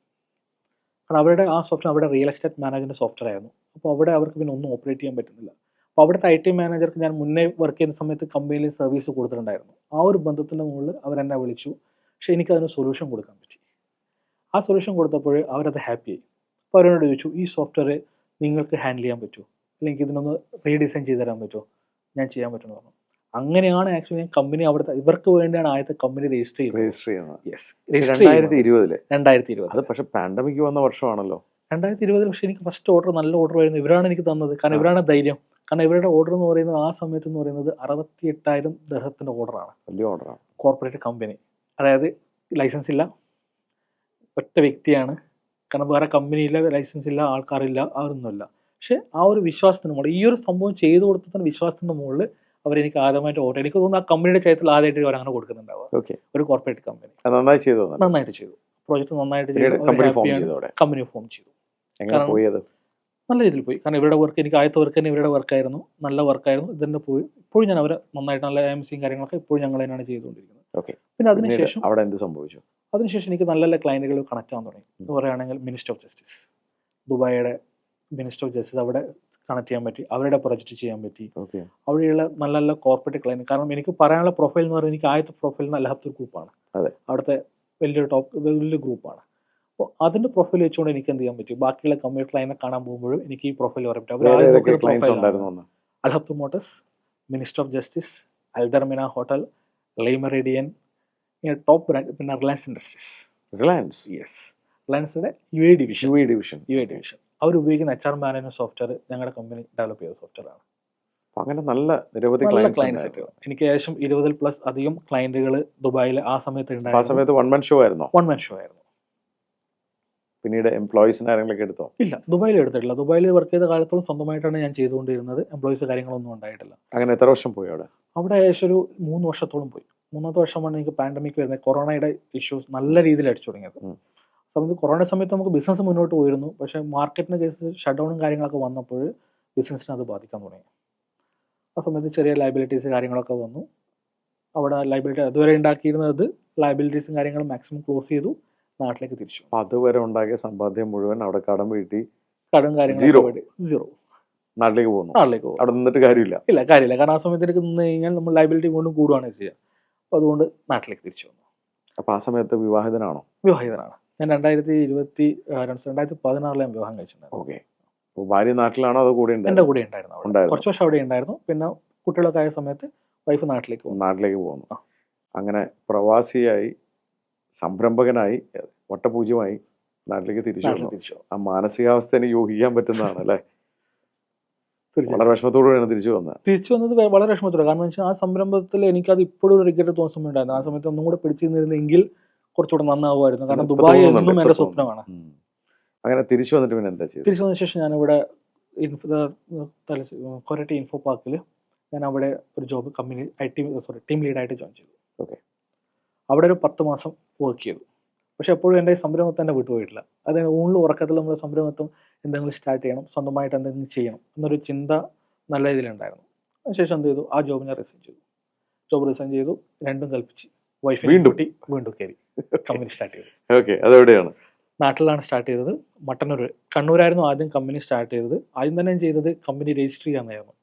Speaker 2: കാരണം അവരുടെ ആ സോഫ്റ്റ്വെയർ അവിടെ റിയൽ എസ്റ്റേറ്റ് മാനേജറിൻ്റെ സോഫ്റ്റ്വെയർ ആയിരുന്നു. അപ്പോൾ അവിടെ അവർക്ക് പിന്നെ ഒന്നും ഓപ്പറേറ്റ് ചെയ്യാൻ പറ്റുന്നില്ല. അപ്പോൾ അവിടുത്തെ IT മാനേജർക്ക് ഞാൻ മുന്നേ വർക്ക് ചെയ്യുന്ന സമയത്ത് കമ്പനിയിൽ സർവീസ് കൊടുത്തിട്ടുണ്ടായിരുന്നു. ആ ഒരു ബന്ധത്തിൻ്റെ മുകളിൽ അവരെന്നെ വിളിച്ചു. പക്ഷേ എനിക്കതിന് സൊല്യൂഷൻ കൊടുക്കാൻ പറ്റി. ആ സൊല്യൂഷൻ കൊടുത്തപ്പോൾ അവരത് ഹാപ്പിയായി. അപ്പോൾ അവരോട് ചോദിച്ചു, ഈ സോഫ്റ്റ്വെയർ നിങ്ങൾക്ക് ഹാൻഡിൽ ചെയ്യാൻ പറ്റുമോ, അല്ലെങ്കിൽ ഇതിനൊന്ന് റീഡിസൈൻ ചെയ്ത് തരാൻ പറ്റുമോ? ഞാൻ ചെയ്യാൻ പറ്റുമെന്ന് പറഞ്ഞു. അങ്ങനെയാണ് ആക്ച്വലി ഞാൻ കമ്പനി അവിടുത്തെ ഇവർക്ക് വേണ്ടിയാണ് ആദ്യത്തെ കമ്പനി രജിസ്റ്റർ ചെയ്യുന്നത്. 2020.
Speaker 1: അത് പക്ഷേ പാൻഡമിക് വന്ന വർഷമാണല്ലോ
Speaker 2: 2020. പക്ഷേ എനിക്ക് ഫസ്റ്റ് ഓർഡർ നല്ല ഓർഡർ ആയിരുന്നു. ഇവരാണ് എനിക്ക് തന്നത്. കാരണം ഇവരാണ് ധൈര്യം. കാരണം ഇവരുടെ ഓർഡർ എന്ന് പറയുന്നത് ആ സമയത്ത് എന്ന് പറയുന്നത് 68,000 ദിർഹത്തിന്റെ ഓർഡറാണ്.
Speaker 1: വലിയ ഓർഡറാണ്.
Speaker 2: കോർപ്പറേറ്റ് കമ്പനി, അതായത് ലൈസൻസ് ഇല്ല, ഒറ്റ വ്യക്തിയാണ്. കാരണം വേറെ കമ്പനിയില്ല, ലൈസൻസ് ഇല്ല, ആൾക്കാരില്ല, അതൊന്നുമില്ല. പക്ഷെ ആ ഒരു വിശ്വാസത്തിന് മുകളിൽ, ഈ ഒരു സംഭവം ചെയ്തു കൊടുത്തതിന് വിശ്വാസത്തിന്റെ മുകളിൽ അവരെനിക്ക് ആദ്യമായിട്ട് ഓർഡർ, എനിക്ക് തോന്നുന്നു ആ കമ്പനിയുടെ ചരിത്രത്തിൽ ആദ്യമായിട്ട് അവർ അങ്ങനെ കൊടുക്കുന്നുണ്ടാവുക. ഒരു കോർപ്പറേറ്റ് കമ്പനി നന്നായിട്ട് ചെയ്തു. പ്രോജക്റ്റ് നന്നായിട്ട് ചെയ്തു. കമ്പനി ഫോം ചെയ്തു. നല്ല രീതിയിൽ പോയി. കാരണം ഇവരുടെ വർക്ക്, എനിക്ക് ആദ്യത്തെ വർക്ക് തന്നെ ഇവരുടെ വർക്കായിരുന്നു. നല്ല വർക്കായിരുന്നു. ഇതിൻ്റെ പോയി ഇപ്പോഴും ഞാൻ അവരെ നന്നായിട്ട് നല്ല AMCയും കാര്യങ്ങളൊക്കെ ഇപ്പോഴും ഞങ്ങൾ തന്നെയാണ് ചെയ്തുകൊണ്ടിരിക്കുന്നത്. പിന്നെ അതിനുശേഷം
Speaker 1: അവിടെ എന്ത് സംഭവിച്ചു?
Speaker 2: അതിനുശേഷം എനിക്ക് നല്ല നല്ല ക്ലയൻറ്റുകൾ കണക്ട് ആവാൻ തുടങ്ങി. എന്ന് പറയുകയാണെങ്കിൽ മിനിസ്റ്റർ ഓഫ് ജസ്റ്റിസ്, ദുബായിയുടെ മിനിസ്റ്റർ ഓഫ് ജസ്റ്റിസ് അവിടെ കണക്ട് ചെയ്യാൻ പറ്റി. അവരുടെ പ്രൊജക്റ്റ് ചെയ്യാൻ പറ്റി. അവിടെയുള്ള നല്ല നല്ല കോർപ്പറേറ്റ് ക്ലയൻറ്റ്. കാരണം എനിക്ക് പറയാനുള്ള പ്രൊഫൈൽ എന്ന് പറയുന്നത്, എനിക്ക് ആദ്യത്തെ പ്രൊഫൈൽ അൽഹബ്തൂർ ഗ്രൂപ്പാണ്. അവിടുത്തെ വലിയൊരു വലിയ ഗ്രൂപ്പാണ്. അപ്പോൾ അതിൻ്റെ പ്രൊഫൈൽ വെച്ചുകൊണ്ട് എനിക്ക് എന്ത് ചെയ്യാൻ പറ്റും, ബാക്കിയുള്ള കമ്പ്യൂട്ടർ ലൈനെ കാണാൻ പോകുമ്പോഴും എനിക്ക് ഈ പ്രൊഫൈൽ പറയാൻ പറ്റും.
Speaker 1: വേറെ
Speaker 2: അവർ
Speaker 1: ഏതൊക്കെ
Speaker 2: നോക്കുന്ന
Speaker 1: ക്ലയൻസ്
Speaker 2: പ്രൊഫൈലാണ്
Speaker 1: ഉണ്ടായിരുന്നു?
Speaker 2: അൽഹബ്ദ് മോട്ടോഴ്സ്, മിനിസ്റ്റർ ഓഫ് ജസ്റ്റിസ്, അൽദർമിന ഹോട്ടൽ, ലൈ മെറിഡിയൻ, ഇങ്ങനെ ടോപ്പ് ബ്രാൻഡ്. പിന്നെ റിലയൻസ് ഇൻഡസ്ട്രീസ്.
Speaker 1: റിലയൻസ്,
Speaker 2: യെസ്, റിലയൻസിൻ്റെ യു എ ഡിവിഷൻ. അവർ ഉപയോഗിക്കുന്ന HR മാനേജ്മെന്റ് സോഫ്റ്റ്വെയർ ഞങ്ങളുടെ കമ്പനി ഡെവലപ്പ് ചെയ്ത സോഫ്റ്റ്വെയർ ആണ്.
Speaker 1: അങ്ങനെ നല്ല നിരവധി
Speaker 2: നല്ല
Speaker 1: ക്ലയൻസ്
Speaker 2: ക്ലയൻസ്. എനിക്ക് ഏകദേശം 20+ അധികം ക്ലയന്റുകൾ ദുബായിൽ ആ സമയത്ത്
Speaker 1: ആ
Speaker 2: ഉണ്ടായിരുന്നു.
Speaker 1: സമയത്ത് വൺ മാൻ ഷോ ആയിരുന്നോ?
Speaker 2: വൺ മാൻ ഷോ ആയിരുന്നു.
Speaker 1: പിന്നീട് എംപ്ലോയീസിന് ആരെങ്കിലും എടുത്തോ?
Speaker 2: ഇല്ല, ദുബായിൽ എടുത്തിട്ടില്ല. ദുബായിൽ വർക്ക് ചെയ്ത കാലത്തോളം സ്വന്തമായിട്ടാണ് ഞാൻ ചെയ്തുകൊണ്ടിരുന്നത്. എംപ്ലോയീസ് കാര്യങ്ങളൊന്നും ഉണ്ടായിട്ടില്ല.
Speaker 1: അങ്ങനെ എത്ര വർഷം പോയി അവിടെ?
Speaker 2: അവിടെ ഏകദേശം ഒരു 3 വർഷത്തോളം പോയി. 3ാമത്തെ വർഷമാണ് എനിക്ക് പാൻഡമിക് വരുന്നത്. കൊറോണയുടെ ഇഷ്യൂസ് നല്ല രീതിയിൽ അടിച്ചു തുടങ്ങിയത്. സമയത്ത് കൊറോണ സമയത്ത് നമുക്ക് ബിസിനസ് മുന്നോട്ട് പോയിരുന്നു. പക്ഷേ മാർക്കറ്റിന് കേസ് ഷട്ട് ഡൗണും കാര്യങ്ങളൊക്കെ വന്നപ്പോൾ ബിസിനസ്സിനെ അത് ബാധിക്കാൻ തുടങ്ങി. ആ സമയത്ത് ചെറിയ ലയബിലിറ്റീസ് കാര്യങ്ങളൊക്കെ വന്നു. അവിടെ ലയബിലിറ്റി അതുവരെ ഉണ്ടാക്കിയിരുന്നത് ലയബിലിറ്റീസും കാര്യങ്ങളും മാക്സിമം ക്ലോസ് ചെയ്തു, നാട്ടിലേക്ക് തിരിച്ചു.
Speaker 1: അതുവരെ ഉണ്ടാക്കിയ സമ്പാദ്യം മുഴുവൻ അവിടെ കടം വീട്ടി
Speaker 2: കടം കാര്യങ്ങളൊക്കെ സീറോ,
Speaker 1: നാട്ടിലേക്ക് പോകുന്നു. അവിടെ നിന്നിട്ട്
Speaker 2: കാര്യമില്ല. കാരണം ആ സമയത്തേക്ക് നിന്ന് കഴിഞ്ഞാൽ നമ്മൾ ലയബിലിറ്റി കൊണ്ടും കൂടുകയാണ് ചെയ്യുക. അപ്പോൾ അതുകൊണ്ട് നാട്ടിലേക്ക് തിരിച്ചു വന്നു.
Speaker 1: അപ്പോൾ ആ സമയത്ത് വിവാഹിതനാണോ?
Speaker 2: വിവാഹിതനാണ്. ഞാൻ 2016 വിവാഹം കഴിച്ചിട്ടുണ്ടായിരുന്നു.
Speaker 1: ഓക്കെ. അപ്പോൾ ഭാര്യ നാട്ടിലാണോ അതോ കൂടെ?
Speaker 2: എൻ്റെ കൂടെ ഉണ്ടായിരുന്നു. കുറച്ച് വർഷം അവിടെ ഉണ്ടായിരുന്നു. പിന്നെ കുട്ടികളൊക്കെ ആയ സമയത്ത് വൈഫ് നാട്ടിലേക്ക്
Speaker 1: പോകുന്നു. അങ്ങനെ പ്രവാസിയായി സംരംഭകനായി വട്ടപൂജ്യമായി നാട്ടിലേക്ക് തിരിച്ചു. ആ മാനസികാവസ്ഥ എനിക്ക് യൂഹിക്കാൻ പറ്റുന്നതാണ് അല്ലേ? വളരെ വിഷമത്തോടുകൂടിയാണ് തിരിച്ചു വന്നത്
Speaker 2: വളരെ വിഷമത്തോടെ. കാരണം വെച്ചാൽ ആ സംരംഭത്തിൽ എനിക്കത് ഇപ്പോഴും ഒരു റിഗ്രറ്റ് തോന്നുന്നുണ്ടായിരുന്നു. ആ സമയത്ത് ഒന്നും കൂടെ പിടിച്ചിരുന്നിരുന്നെങ്കിൽ കുറച്ചുകൂടെ നന്നാവുമായിരുന്നു. കാരണം ദുബായ് എന്നും എൻ്റെ സ്വപ്നമാണ്.
Speaker 1: അങ്ങനെ തിരിച്ചു വന്നിട്ട് പിന്നെ എന്താ ചെയ്തത്?
Speaker 2: തിരിച്ചു വന്ന ശേഷം ഞാനിവിടെ കൊരട്ടി ഇൻഫോ പാർക്കിൽ ഞാൻ അവിടെ ഒരു ജോബ് കമ്പനി ടീം ലീഡായിട്ട് ജോയിൻ ചെയ്തു.
Speaker 1: ഓക്കെ.
Speaker 2: അവിടെ ഒരു 10 മാസം വർക്ക് ചെയ്തു. പക്ഷെ എപ്പോഴും എൻ്റെ സംരംഭത്തെ തന്നെ വിട്ടുപോയിട്ടില്ല. അതായത് ഊണിൽ ഉറക്കത്തിൽ നമ്മൾ സംരംഭത്തും എന്തെങ്കിലും സ്റ്റാർട്ട് ചെയ്യണം, സ്വന്തമായിട്ട് എന്തെങ്കിലും ചെയ്യണം എന്നൊരു ചിന്ത നല്ല രീതിയിലുണ്ടായിരുന്നു. അതിനുശേഷം എന്ത് ചെയ്തു, ആ ജോബ് ഞാൻ റിസൈൻ ചെയ്തു. രണ്ടും കൽപ്പിച്ച് വൈഫിനെ കൂട്ടി വീണ്ടും കയറി കമ്പനി സ്റ്റാർട്ട് ചെയ്തു.
Speaker 1: ഓക്കെ. അതെവിടെയാണ്?
Speaker 2: നാട്ടിലാണ് സ്റ്റാർട്ട് ചെയ്തത്. മട്ടന്നൂർ, കണ്ണൂരായിരുന്നു ആദ്യം കമ്പനി സ്റ്റാർട്ട് ചെയ്തത്. ആദ്യം തന്നെ ചെയ്തത് കമ്പനി രജിസ്റ്റർ ചെയ്യാനായിരുന്നു.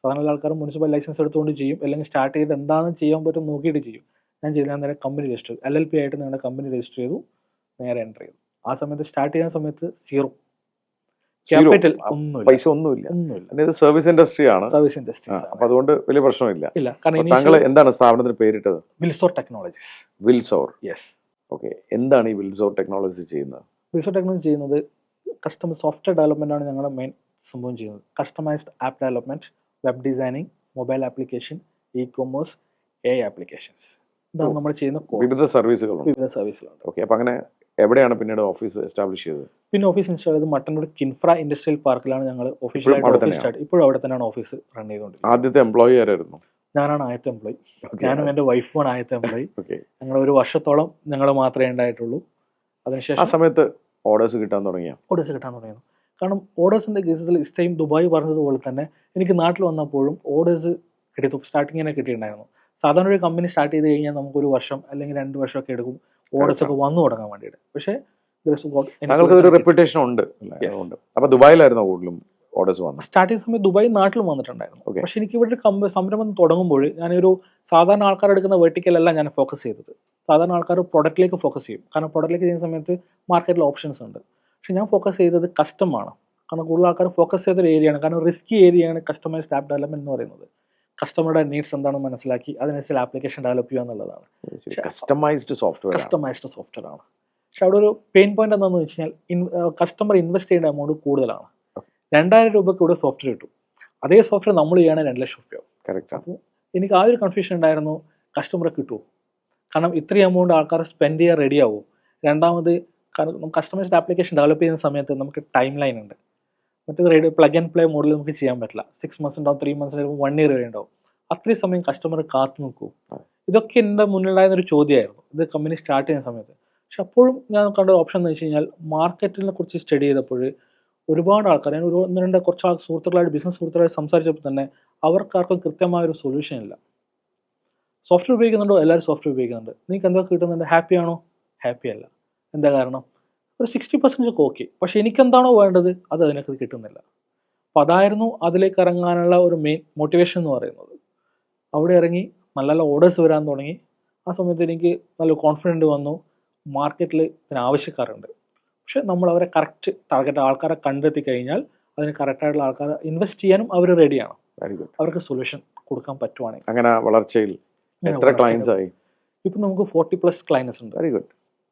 Speaker 2: സാധാരണ ആൾക്കാർ മുനിസിപ്പൽ ലൈസൻസ് എടുത്തുകൊണ്ട് ചെയ്യും, അല്ലെങ്കിൽ സ്റ്റാർട്ട് ചെയ്ത് എന്താണെന്ന് ചെയ്യാൻ പറ്റും നോക്കിയിട്ട് ചെയ്യും. ഞാൻ ചെയ്ത് നേരെ കമ്പനി രജിസ്റ്റർ ചെയ്തു. LLP ആയിട്ട് ഞങ്ങളുടെ കമ്പനി രജിസ്റ്റർ ചെയ്തു, നേരെ എൻ്റർ ചെയ്തു. ആ സമയത്ത് സ്റ്റാർട്ട് ചെയ്യുന്ന സമയത്ത് സീറോ ക്യാപിറ്റൽ,
Speaker 1: ഒന്നുമില്ല. സർവീസ് ഇൻഡസ്ട്രി ആണ്. അപ്പോൾ അതുകൊണ്ട് വലിയ പ്രശ്നമില്ല. താങ്കൾ എന്താണ് സ്ഥാപനത്തിന് പേരിട്ടത്?
Speaker 2: Wilsor technologies.
Speaker 1: Wilsor.
Speaker 2: Yes.
Speaker 1: Okay. എന്താണ് ഈ വിൽസോർ ടെക്നോളജി ചെയ്യുന്നത്?
Speaker 2: വിൽസോർ ടെക്നോളജി ചെയ്യുന്നത് കസ്റ്റമർ സോഫ്റ്റ്വെയർ ഡെവലപ്മെന്റ് ആണ് ഞങ്ങളുടെ മെയിൻ സംഭവം ചെയ്യുന്നത്. Customised app development, web designing, mobile application, ecommerce, AI applications. ഇതാണ് നമ്മൾ ചെയ്യുന്ന
Speaker 1: വിവിധ സർവീസുകളുണ്ട്. ഓക്കെ. അപ്പോൾ അങ്ങനെ എവിടെയാണ് പിന്നീട് ഓഫീസ് എസ്റ്റാബ്ലിഷ് ചെയ്തത്?
Speaker 2: പിന്നെ ഓഫീസ് ഇൻസ്റ്റാൾ ചെയ്ത് മട്ടന്നൂർ കിൻഫ്ര ഇൻഡസ്ട്രിയൽ പാർക്കിലാണ് ഞങ്ങൾ ഒഫീഷ്യലായിട്ട് ഓഫീസ് സ്റ്റാർട്ട്. ഇപ്പോഴും അവിടെ തന്നെയാണ് ഓഫീസ് റൺ ചെയ്തുകൊണ്ടിരിക്കുന്നത്.
Speaker 1: ആദ്യത്തെ എംപ്ലോയി ആരായിരുന്നു?
Speaker 2: ഞാനാണ് ആദ്യത്തെ എംപ്ലോയി. ഞാനും എൻ്റെ വൈഫുമാണ് ആദ്യത്തെ എംപ്ലോയി. ഞങ്ങൾ ഒരു വർഷത്തോളം ഞങ്ങൾ മാത്രമേ ഉണ്ടായിട്ടുള്ളൂ. അതിനുശേഷം
Speaker 1: ആ സമയത്ത് ഓർഡേഴ്സ് കിട്ടാൻ തുടങ്ങിയോ?
Speaker 2: കാരണം ഓർഡേഴ്സിൻ്റെ കേസിൽ ഇസ്റ്റൈം ദുബായ് പറഞ്ഞതുപോലെ തന്നെ എനിക്ക് നാട്ടിൽ വന്നപ്പോഴും ഓർഡേഴ്സ് സ്റ്റാർട്ടിങ്ങിനെ കിട്ടിയിട്ടുണ്ടായിരുന്നു. സാധാരണ ഒരു കമ്പനി സ്റ്റാർട്ട് ചെയ്ത് കഴിഞ്ഞാൽ നമുക്കൊരു വർഷം അല്ലെങ്കിൽ 2 വർഷമൊക്കെ എടുക്കും ഓർഡേഴ്സ് ഒക്കെ വന്നു തുടങ്ങാൻ വേണ്ടിയിട്ട്. പക്ഷേ
Speaker 1: ഒരു റെപ്യൂട്ടേഷൻ ഉണ്ട്. അപ്പോൾ ദുബായിലായിരുന്നു കൂടുതലും ഓർഡേഴ്സ് വന്നത്.
Speaker 2: സ്റ്റാർട്ടിംഗ് സമയത്ത് ദുബായ് നാട്ടിൽ വന്നിട്ടുണ്ടായിരുന്നു. പക്ഷെ എനിക്ക് ഇവിടെ ഒരു സംരംഭം തുടങ്ങുമ്പോൾ ഞാനൊരു സാധാരണ ആൾക്കാർ എടുക്കുന്ന വെർട്ടിക്കലല്ല ഞാൻ ഫോക്കസ് ചെയ്തത്. സാധാരണ ആൾക്കാർ പ്രൊഡക്റ്റിലേക്ക് ഫോക്കസ് ചെയ്യും. കാരണം പ്രൊഡക്റ്റിലേക്ക് ചെയ്യുന്ന സമയത്ത് മാർക്കറ്റിൽ ഓപ്ഷൻസ് ഉണ്ട്. പക്ഷെ ഞാൻ ഫോക്കസ് ചെയ്തത് കസ്റ്റമാണ്. കാരണം കൂടുതൽ ആൾക്കാർ ഫോക്കസ് ചെയ്തൊരു ഏരിയയാണ്. കാരണം റിസ്കി ഏരിയയാണ് കസ്റ്റമൈസ്ഡ് ആപ്പ് ഡെവലപ്മെന്റ് എന്ന് പറയുന്നത്. കസ്റ്റമറുടെ നീഡ്സ് എന്താണെന്ന് മനസ്സിലാക്കി അതിനനുസരിച്ച് ആപ്ലിക്കേഷൻ ഡെവലപ്പ് ചെയ്യുക എന്നുള്ളതാണ്.
Speaker 1: കസ്റ്റമൈസ്ഡ് സോഫ്റ്റ്വെയർ
Speaker 2: ആണ്. പക്ഷെ അവിടെ ഒരു പെയിൻ പോയിന്റ് എന്താണെന്ന് വെച്ച് കഴിഞ്ഞാൽ കസ്റ്റമർ ഇൻവെസ്റ്റ് ചെയ്യുന്ന എമൗണ്ട് കൂടുതലാണ്. 2000 രൂപയ്ക്ക് ഇവിടെ സോഫ്റ്റ്വെയർ കിട്ടും. അതേ സോഫ്റ്റ്വെയർ നമ്മൾ ചെയ്യുകയാണെങ്കിൽ 2 ലക്ഷം രൂപയാവും. അപ്പോൾ എനിക്ക് ആ ഒരു കൺഫ്യൂഷൻ ഉണ്ടായിരുന്നു, കസ്റ്റമറെ കിട്ടുമോ? കാരണം ഇത്രയും എമൗണ്ട് ആൾക്കാർ സ്പെൻഡ് ചെയ്യാൻ റെഡി ആവും. രണ്ടാമത് കാരണം കസ്റ്റമൈസ്ഡ് ആപ്ലിക്കേഷൻ ഡെവലപ്പ് ചെയ്യുന്ന സമയത്ത് നമുക്ക് ടൈം ലൈൻ ഉണ്ട്. മറ്റേത് പ്ലഗ് ആൻഡ് പ്ലേ മോഡൽ നമുക്ക് ചെയ്യാൻ പറ്റില്ല. 6 months ഉണ്ടാവും, 3 months ഉണ്ടാവും, 1 year വരെ ഉണ്ടാവും. അത്രയും സമയം കസ്റ്റമർ കാത്തു നിൽക്കൂ. ഇതൊക്കെ എൻ്റെ മുന്നിലുണ്ടായിരുന്നൊരു ചോദ്യമായിരുന്നു ഇത് കമ്പനി സ്റ്റാർട്ട് ചെയ്യുന്ന സമയത്ത്. പക്ഷെ അപ്പോഴും ഞാൻ കണ്ട ഓപ്ഷൻ എന്ന് വെച്ച് കഴിഞ്ഞാൽ മാർക്കറ്റിനെ കുറിച്ച് സ്റ്റഡി ചെയ്തപ്പോൾ ഒരുപാട് ആൾക്കാർ, ഞാൻ 1-2 കുറച്ച് സുഹൃത്തുക്കളായിട്ട് ബിസിനസ് സുഹൃത്തുക്കളായിട്ട് സംസാരിച്ചപ്പോൾ തന്നെ അവർക്കാർക്കും കൃത്യമായൊരു സൊല്യൂഷൻ ഇല്ല. സോഫ്റ്റ്വെയർ ഉപയോഗിക്കുന്നുണ്ടോ? എല്ലാവരും സോഫ്റ്റ്വെയർ ഉപയോഗിക്കുന്നുണ്ട്. നിങ്ങൾക്ക് എന്തൊക്കെ കിട്ടുന്നുണ്ട്? ഹാപ്പിയാണോ? ഹാപ്പി അല്ല. എന്താ കാരണം? ഒരു 60% ഓക്കെ, പക്ഷെ എനിക്കെന്താണോ വേണ്ടത് അത് അതിനകത്ത് കിട്ടുന്നില്ല. അപ്പോൾ അതായിരുന്നു അതിലേക്ക് ഇറങ്ങാനുള്ള ഒരു മെയിൻ മോട്ടിവേഷൻ എന്ന് പറയുന്നത്. അവിടെ ഇറങ്ങി നല്ല നല്ല ഓർഡേഴ്സ് വരാൻ തുടങ്ങി. ആ സമയത്ത് എനിക്ക് നല്ല കോൺഫിഡൻറ്റ് വന്നു. മാർക്കറ്റിൽ ഇതിന് ആവശ്യക്കാരുണ്ട്. പക്ഷെ നമ്മൾ അവരെ കറക്റ്റ് ടാർഗറ്റ് ആൾക്കാരെ കണ്ടെത്തി കഴിഞ്ഞാൽ അതിന് കറക്റ്റായിട്ടുള്ള ആൾക്കാരെ ഇൻവെസ്റ്റ് ചെയ്യാനും അവർ റെഡിയാണ്.
Speaker 1: Very good.
Speaker 2: അവർക്ക് സൊല്യൂഷൻ കൊടുക്കാൻ പറ്റുവാണെങ്കിൽ.
Speaker 1: അങ്ങനെ വളർച്ചയിൽ എത്ര ക്ലയൻസ് ആയി?
Speaker 2: ഇപ്പം നമുക്ക് 40+ ക്ലയൻസ് ഉണ്ട്.
Speaker 1: Very good.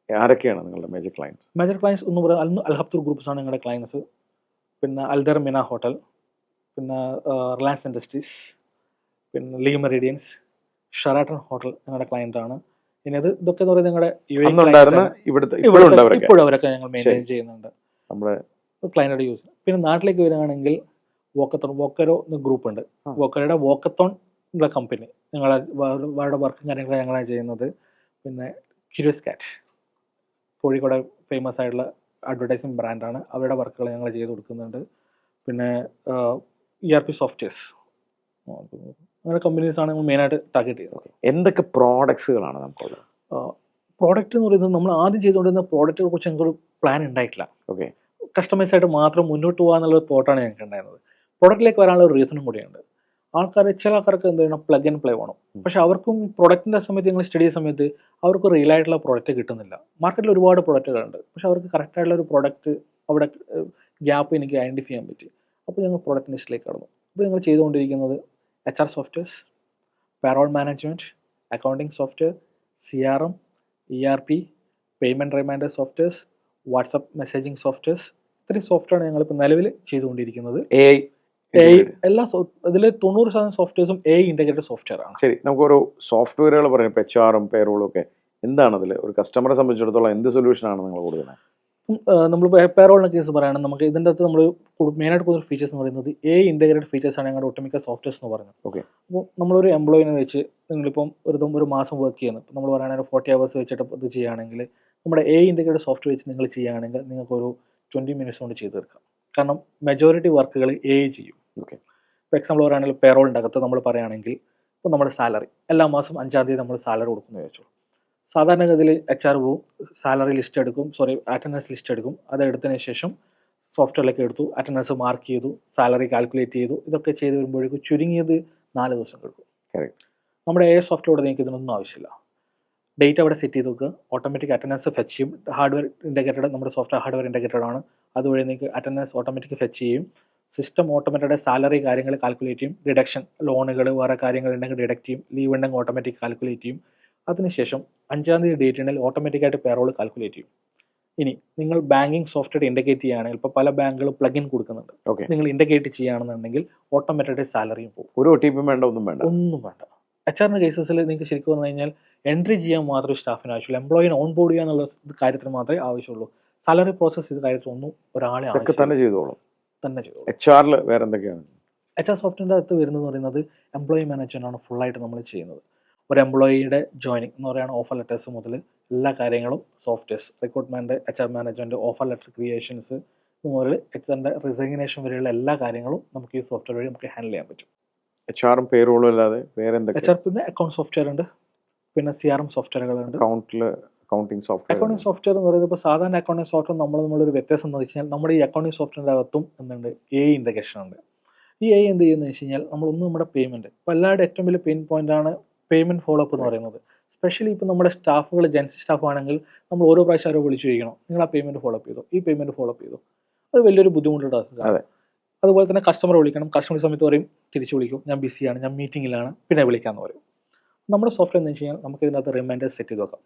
Speaker 1: ആരൊക്കെയാണ് നിങ്ങളുടെ മേജർ ക്ലയൻസ്?
Speaker 2: മേജർ ക്ലയൻസ് എന്ന് പറയുന്നത് അൽഹബ്ദൂർ ഗ്രൂപ്പ്സ് ആണ് ഞങ്ങളുടെ ക്ലയൻസ്. പിന്നെ അൽദർ മിന ഹോട്ടൽ, പിന്നെ റിലയൻസ് ഇൻഡസ്ട്രീസ്, പിന്നെ ലീ മെറിഡിയൻസ്, ഷെറാട്ടൺ ഹോട്ടൽ ഞങ്ങളുടെ ക്ലയൻ്റ് ആണ്. ഇനി ഇതൊക്കെ എന്ന് പറയുന്നത് ഞങ്ങളുടെ ഇപ്പോഴും അവരൊക്കെ ഞങ്ങൾ മെയിൻറ്റെയിൻ ചെയ്യുന്നുണ്ട് നമ്മുടെ ക്ലയൻറ്റുടെ യൂസ്. പിന്നെ നാട്ടിലേക്ക് വരികയാണെങ്കിൽ വോക്കറോ എന്ന ഗ്രൂപ്പ് ഉണ്ട്. വോക്കറയുടെ വോക്കത്തോൺ എന്ന കമ്പനി അവരുടെ വർക്കും കാര്യങ്ങളൊക്കെ ഞങ്ങളാണ് ചെയ്യുന്നത്. പിന്നെ ക്യൂരിയസ് കാറ്റ് കോഴിക്കോട് ഫേമസ് ആയിട്ടുള്ള അഡ്വർടൈസിങ് ബ്രാൻഡാണ്. അവരുടെ വർക്കുകൾ ഞങ്ങൾ ചെയ്ത് കൊടുക്കുന്നുണ്ട്. പിന്നെ ERP സോഫ്റ്റ്വെയർസ്, അങ്ങനെ കമ്പനീസാണ് ഞങ്ങൾ മെയിനായിട്ട് ടാർഗറ്റ് ചെയ്യുന്നത്.
Speaker 1: എന്തൊക്കെ പ്രോഡക്ട്സുകളാണ് നമുക്കുള്ളത്?
Speaker 2: പ്രോഡക്റ്റ് എന്ന് പറയുന്നത് നമ്മൾ ആദ്യം ചെയ്തുകൊണ്ടിരുന്ന പ്രോഡക്റ്റിനെ കുറിച്ച് ഞങ്ങൾക്കൊരു പ്ലാൻ ഉണ്ടായിട്ടില്ല.
Speaker 1: ഓക്കെ.
Speaker 2: കസ്റ്റമൈസ് ആയിട്ട് മാത്രം മുന്നോട്ട് പോകാന്നുള്ളൊരു തോട്ടാണ് ഞങ്ങൾക്ക് ഉണ്ടായിരുന്നത്. പ്രോഡക്റ്റിലേക്ക് വരാനുള്ള ഒരു റീസണും കൂടിയുണ്ട്. ചില ആൾക്കാർക്ക് എന്ത് ചെയ്യണം, പ്ലഗ് ആൻഡ് പ്ലേ വേണം. പക്ഷെ അവർക്കും പ്രൊഡക്റ്റിൻ്റെ സമയത്ത് ഞങ്ങൾ സ്റ്റഡി ചെയ്യുന്ന സമയത്ത് അവർക്ക് റിയൽ ആയിട്ടുള്ള പ്രോഡക്റ്റ് കിട്ടുന്നില്ല. മാർക്കറ്റിൽ ഒരുപാട് പ്രോഡക്റ്റുകളുണ്ട്, പക്ഷെ അവർക്ക് കറക്റ്റായിട്ടുള്ള ഒരു പ്രോഡക്റ്റ് അവിടെ ഗ്യാപ്പ് എനിക്ക് ഐഡൻറ്റിഫൈ ചെയ്യാൻ പറ്റി. അപ്പോൾ ഞങ്ങൾ പ്രോഡക്റ്റ് ലിസ്റ്റിലേക്ക് കടന്നു. അപ്പോൾ ഞങ്ങൾ ചെയ്തുകൊണ്ടിരിക്കുന്നത് HR softwares, payroll management, accounting software, CRM, ERP, payment reminder softwares, WhatsApp messaging softwares. ഇത്രയും സോഫ്റ്റ്വെയറാണ് ഞങ്ങളിപ്പോൾ നിലവിൽ ചെയ്തുകൊണ്ടിരിക്കുന്നത്. എല്ലാ ഇതിൽ 90% സോഫ്റ്റ്വെയർസും AI ഇൻ്റഗ്രേറ്റഡ് സോഫ്റ്റ്വെയർ ആണ്.
Speaker 1: ശരി, നമുക്കൊരു സോഫ്റ്റ്വെയറുകൾ പറയാം. ഇപ്പോൾ HRും പേറോളും ഒക്കെ എന്താണ് അതിൽ ഒരു കസ്റ്റമറെ സംബന്ധിച്ചിടത്തോളം എന്ത് സൊല്യൂഷനാണ് നിങ്ങൾ കൊടുക്കുന്നത്?
Speaker 2: നമ്മൾ പേറോളിൻ്റെ കേസ് പറയുകയാണെങ്കിൽ നമുക്ക് ഇതിൻ്റെ അകത്ത് നമ്മൾ മെയിനായിട്ട് കൂടുതൽ ഫീച്ചേഴ്സ് എന്ന് പറയുന്നത് AI ഇൻ്റഗ്രേറ്റഡ് ഫീച്ചേഴ്സാണ് ഞങ്ങളുടെ ഒട്ടുമിക്ക സോഫ്റ്റ്വെയർസ് എന്ന് പറയുന്നത്.
Speaker 1: ഓക്കെ.
Speaker 2: അപ്പോൾ നമ്മളൊരു എംപ്ലോയിനെ വെച്ച് നിങ്ങളിപ്പം ഒരു മാസം വർക്ക് ചെയ്യുന്നത്, ഇപ്പോൾ നമ്മൾ പറയുകയാണെങ്കിൽ 40 hours വെച്ചിട്ട് ഇത് ചെയ്യുകയാണെങ്കിൽ നമ്മുടെ AI ഇൻ്റഗ്രേറ്റഡ് സോഫ്റ്റ്വെയർ വെച്ച് നിങ്ങൾ ചെയ്യുകയാണെങ്കിൽ നിങ്ങൾക്കൊരു 20 minutes കൊണ്ട് ചെയ്ത് തീർക്കാം. കാരണം മെജോറിറ്റി വർക്കുകൾ AI ചെയ്യും. ഓക്കെ. ഇപ്പോൾ എക്സാമ്പിൾ പറയുകയാണെങ്കിൽ പേറോളിൻ്റെ അകത്ത് നമ്മൾ പറയുകയാണെങ്കിൽ ഇപ്പോൾ നമ്മുടെ സാലറി എല്ലാ മാസം 5-ാം തീയതി നമ്മൾ സാലറി കൊടുക്കുന്നത് വെച്ചു. സാധാരണഗതിയിൽ HR പോവും, സാലറി ലിസ്റ്റ് എടുക്കും, അറ്റൻഡൻസ് ലിസ്റ്റ് എടുക്കും. അതെടുത്തതിന് ശേഷം സോഫ്റ്റ്വെയറിലേക്ക് എടുത്തു, അറ്റൻഡൻസ് മാർക്ക് ചെയ്തു, സാലറി കാൽക്കുലേറ്റ് ചെയ്തു. ഇതൊക്കെ ചെയ്ത് വരുമ്പോഴേക്കും ചുരുങ്ങിയത് 4 ദിവസം എടുക്കും. നമ്മുടെ AI സോഫ്റ്റ്വെയർ നിങ്ങൾക്ക് ഇതിനൊന്നും ആവശ്യമില്ല. ഡേറ്റ് അവിടെ സെറ്റ് ചെയ്ത് വെക്കുക, ഓട്ടോമാറ്റിക് അറ്റൻഡൻസ് ഫെച്ച് ചെയ്യും. ഹാർഡ്വെയർ ഇൻ്റഗ്രേറ്റഡ്, നമ്മുടെ സോഫ്റ്റ്വെയർ ഹാർഡ്വെയർ ഇൻ്റഗ്രേറ്റഡ് ആണ്. അതുവഴി നിങ്ങൾക്ക് അറ്റൻഡൻസ് ഓട്ടോമാറ്റിക് ഫെച്ച് ചെയ്യും. സിസ്റ്റം ഓട്ടോമാറ്റഡ് സാലറി കാര്യങ്ങൾ കാൽക്കുലേറ്റ് ചെയ്യും. ഡിഡക്ഷൻ, ലോണുകൾ, വേറെ കാര്യങ്ങൾ ഉണ്ടെങ്കിൽ ഡിഡക്റ്റ് ചെയ്യും. ലീവ് ഉണ്ടെങ്കിൽ ഓട്ടോമാറ്റിക് കാൽക്കുലേറ്റ് ചെയ്യും. അതിനുശേഷം 5-ാം തീയതി ഡേറ്റ് ഉണ്ടെങ്കിൽ ഓട്ടോമാറ്റിക്കായിട്ട് പേറോൾ കാൽക്കുലേറ്റ് ചെയ്യും. ഇനി നിങ്ങൾ ബാങ്കിങ് സോഫ്റ്റ്വെയർ ഇൻഡിക്കേറ്റ് ചെയ്യുകയാണെങ്കിൽ ഇപ്പോൾ പല ബാങ്കുകളും പ്ലഗിൻ കൊടുക്കുന്നുണ്ട്. നിങ്ങൾ ഇൻഡിക്കേറ്റ് ചെയ്യുകയാണെന്നുണ്ടെങ്കിൽ ഓട്ടോമാറ്റഡ് സാലറിയും പോകും.
Speaker 1: ഒരു OTP വേണ്ട, ഒന്നും
Speaker 2: വേണ്ട. HR കേസസിൽ നിങ്ങൾക്ക് ശരിക്കും പറഞ്ഞു കഴിഞ്ഞാൽ എൻട്രി ചെയ്യാൻ മാത്രമേ സ്റ്റാഫിന് ആവശ്യമുള്ളൂ. എംപ്ലോയിനെ ഓൺ ബോർഡ് ചെയ്യുക എന്നുള്ള കാര്യത്തിന് മാത്രമേ ആവശ്യമുള്ളൂ. സാലറി പ്രോസസ് ചെയ്ത കാര്യത്തിലൊന്നും ഒരാളെ
Speaker 1: തന്നെ ചെയ്തോളും.
Speaker 2: HR
Speaker 1: വേറെ എന്തൊക്കെയാണ്?
Speaker 2: HR സോഫ്റ്റ്വെയറിൻ്റെ അകത്ത് വരുന്നത് പറയുന്നത് എംപ്ലോയി മാനേജ്മെൻ്റ് ആണ് ഫുള്ളായിട്ട് നമ്മൾ ചെയ്യുന്നത്. ഒരു എംപ്ലോയിയുടെ ജോയിനിങ് എന്ന് പറയുന്ന ഓഫർ ലെറ്റേഴ്സ് മുതൽ എല്ലാ കാര്യങ്ങളും softwares, recruitment, HR management, offer letter creations മുതൽ HRൻ്റെ റിസൈഗ്നേഷൻ വരെയുള്ള എല്ലാ കാര്യങ്ങളും നമുക്ക് ഈ സോഫ്റ്റ്വെയർ വഴി നമുക്ക് ഹാൻഡിൽ ചെയ്യാൻ പറ്റും.
Speaker 1: HR പേറോളും അല്ലാതെ വേറെ എന്തൊക്കെ?
Speaker 2: HR പിന്നെ അക്കൗണ്ട് സോഫ്റ്റ്വെയർ ഉണ്ട്, പിന്നെ CRM സോഫ്റ്റ്വെയറുകളുണ്ട്. അക്കൗണ്ടിങ് സോഫ്റ്റ്വെയർ എന്ന് പറയുന്നത് ഇപ്പോൾ സാധാരണ അക്കൗണ്ടിങ് സോഫ്റ്റ്വെയർ നമ്മളൊരു വ്യത്യാസം എന്ന് വെച്ച് കഴിഞ്ഞാൽ നമ്മുടെ ഈ അക്കൗണ്ടിങ് സോഫ്റ്റ്വെയറിൻ്റെ അകത്തും എന്തുണ്ട്, AI ഇൻ്റഗ്രേഷൻ ഉണ്ട്. ഈ AI എന്ത് ചെയ്യുന്നത് വെച്ച് കഴിഞ്ഞാൽ നമ്മുടെ പേയ്മെൻറ്റ്, ഇപ്പോൾ എല്ലാവരുടെ ഏറ്റവും വലിയ പെയിൻ പോയിൻ്റാണ് പേയ്മെൻറ്റ് ഫോളോ അപ്പ് എന്ന് പറയുന്നത്. സ്പെഷ്യലി ഇപ്പോൾ നമ്മുടെ സ്റ്റാഫുകൾ ജെൻസി സ്റ്റാഫ് ആണെങ്കിൽ നമ്മൾ ഓരോ പ്രാവശ്യം അവരെ വിളിച്ചു ചോദിക്കണം, നിങ്ങൾ ആ പേയ്മെൻറ്റ് ഫോളോ അപ്പ് ചെയ്തോ, ഈ പേയ്മെൻറ്റ് ഫോളോ അപ്പ് ചെയ്തോ. അത് വലിയൊരു ബുദ്ധിമുട്ടുള്ള ടാസ്ക്കാണ്. അതുപോലെ തന്നെ കസ്റ്റമർ വിളിക്കണം, കസ്റ്റമർ സമയത്ത് പറയും തിരിച്ച് വിളിക്കും, ഞാൻ ബിസിയാണ്, ഞാൻ മീറ്റിങ്ങിലാണ്, പിന്നെ വിളിക്കാമെന്ന് പറയും. നമ്മുടെ സോഫ്റ്റ്വെയർ എന്ന് വെച്ച് കഴിഞ്ഞാൽ നമുക്ക് ഇതിനകത്ത് റിമൈൻഡേഴ്സ് സെറ്റ് ചെയ്ത് വെക്കാം.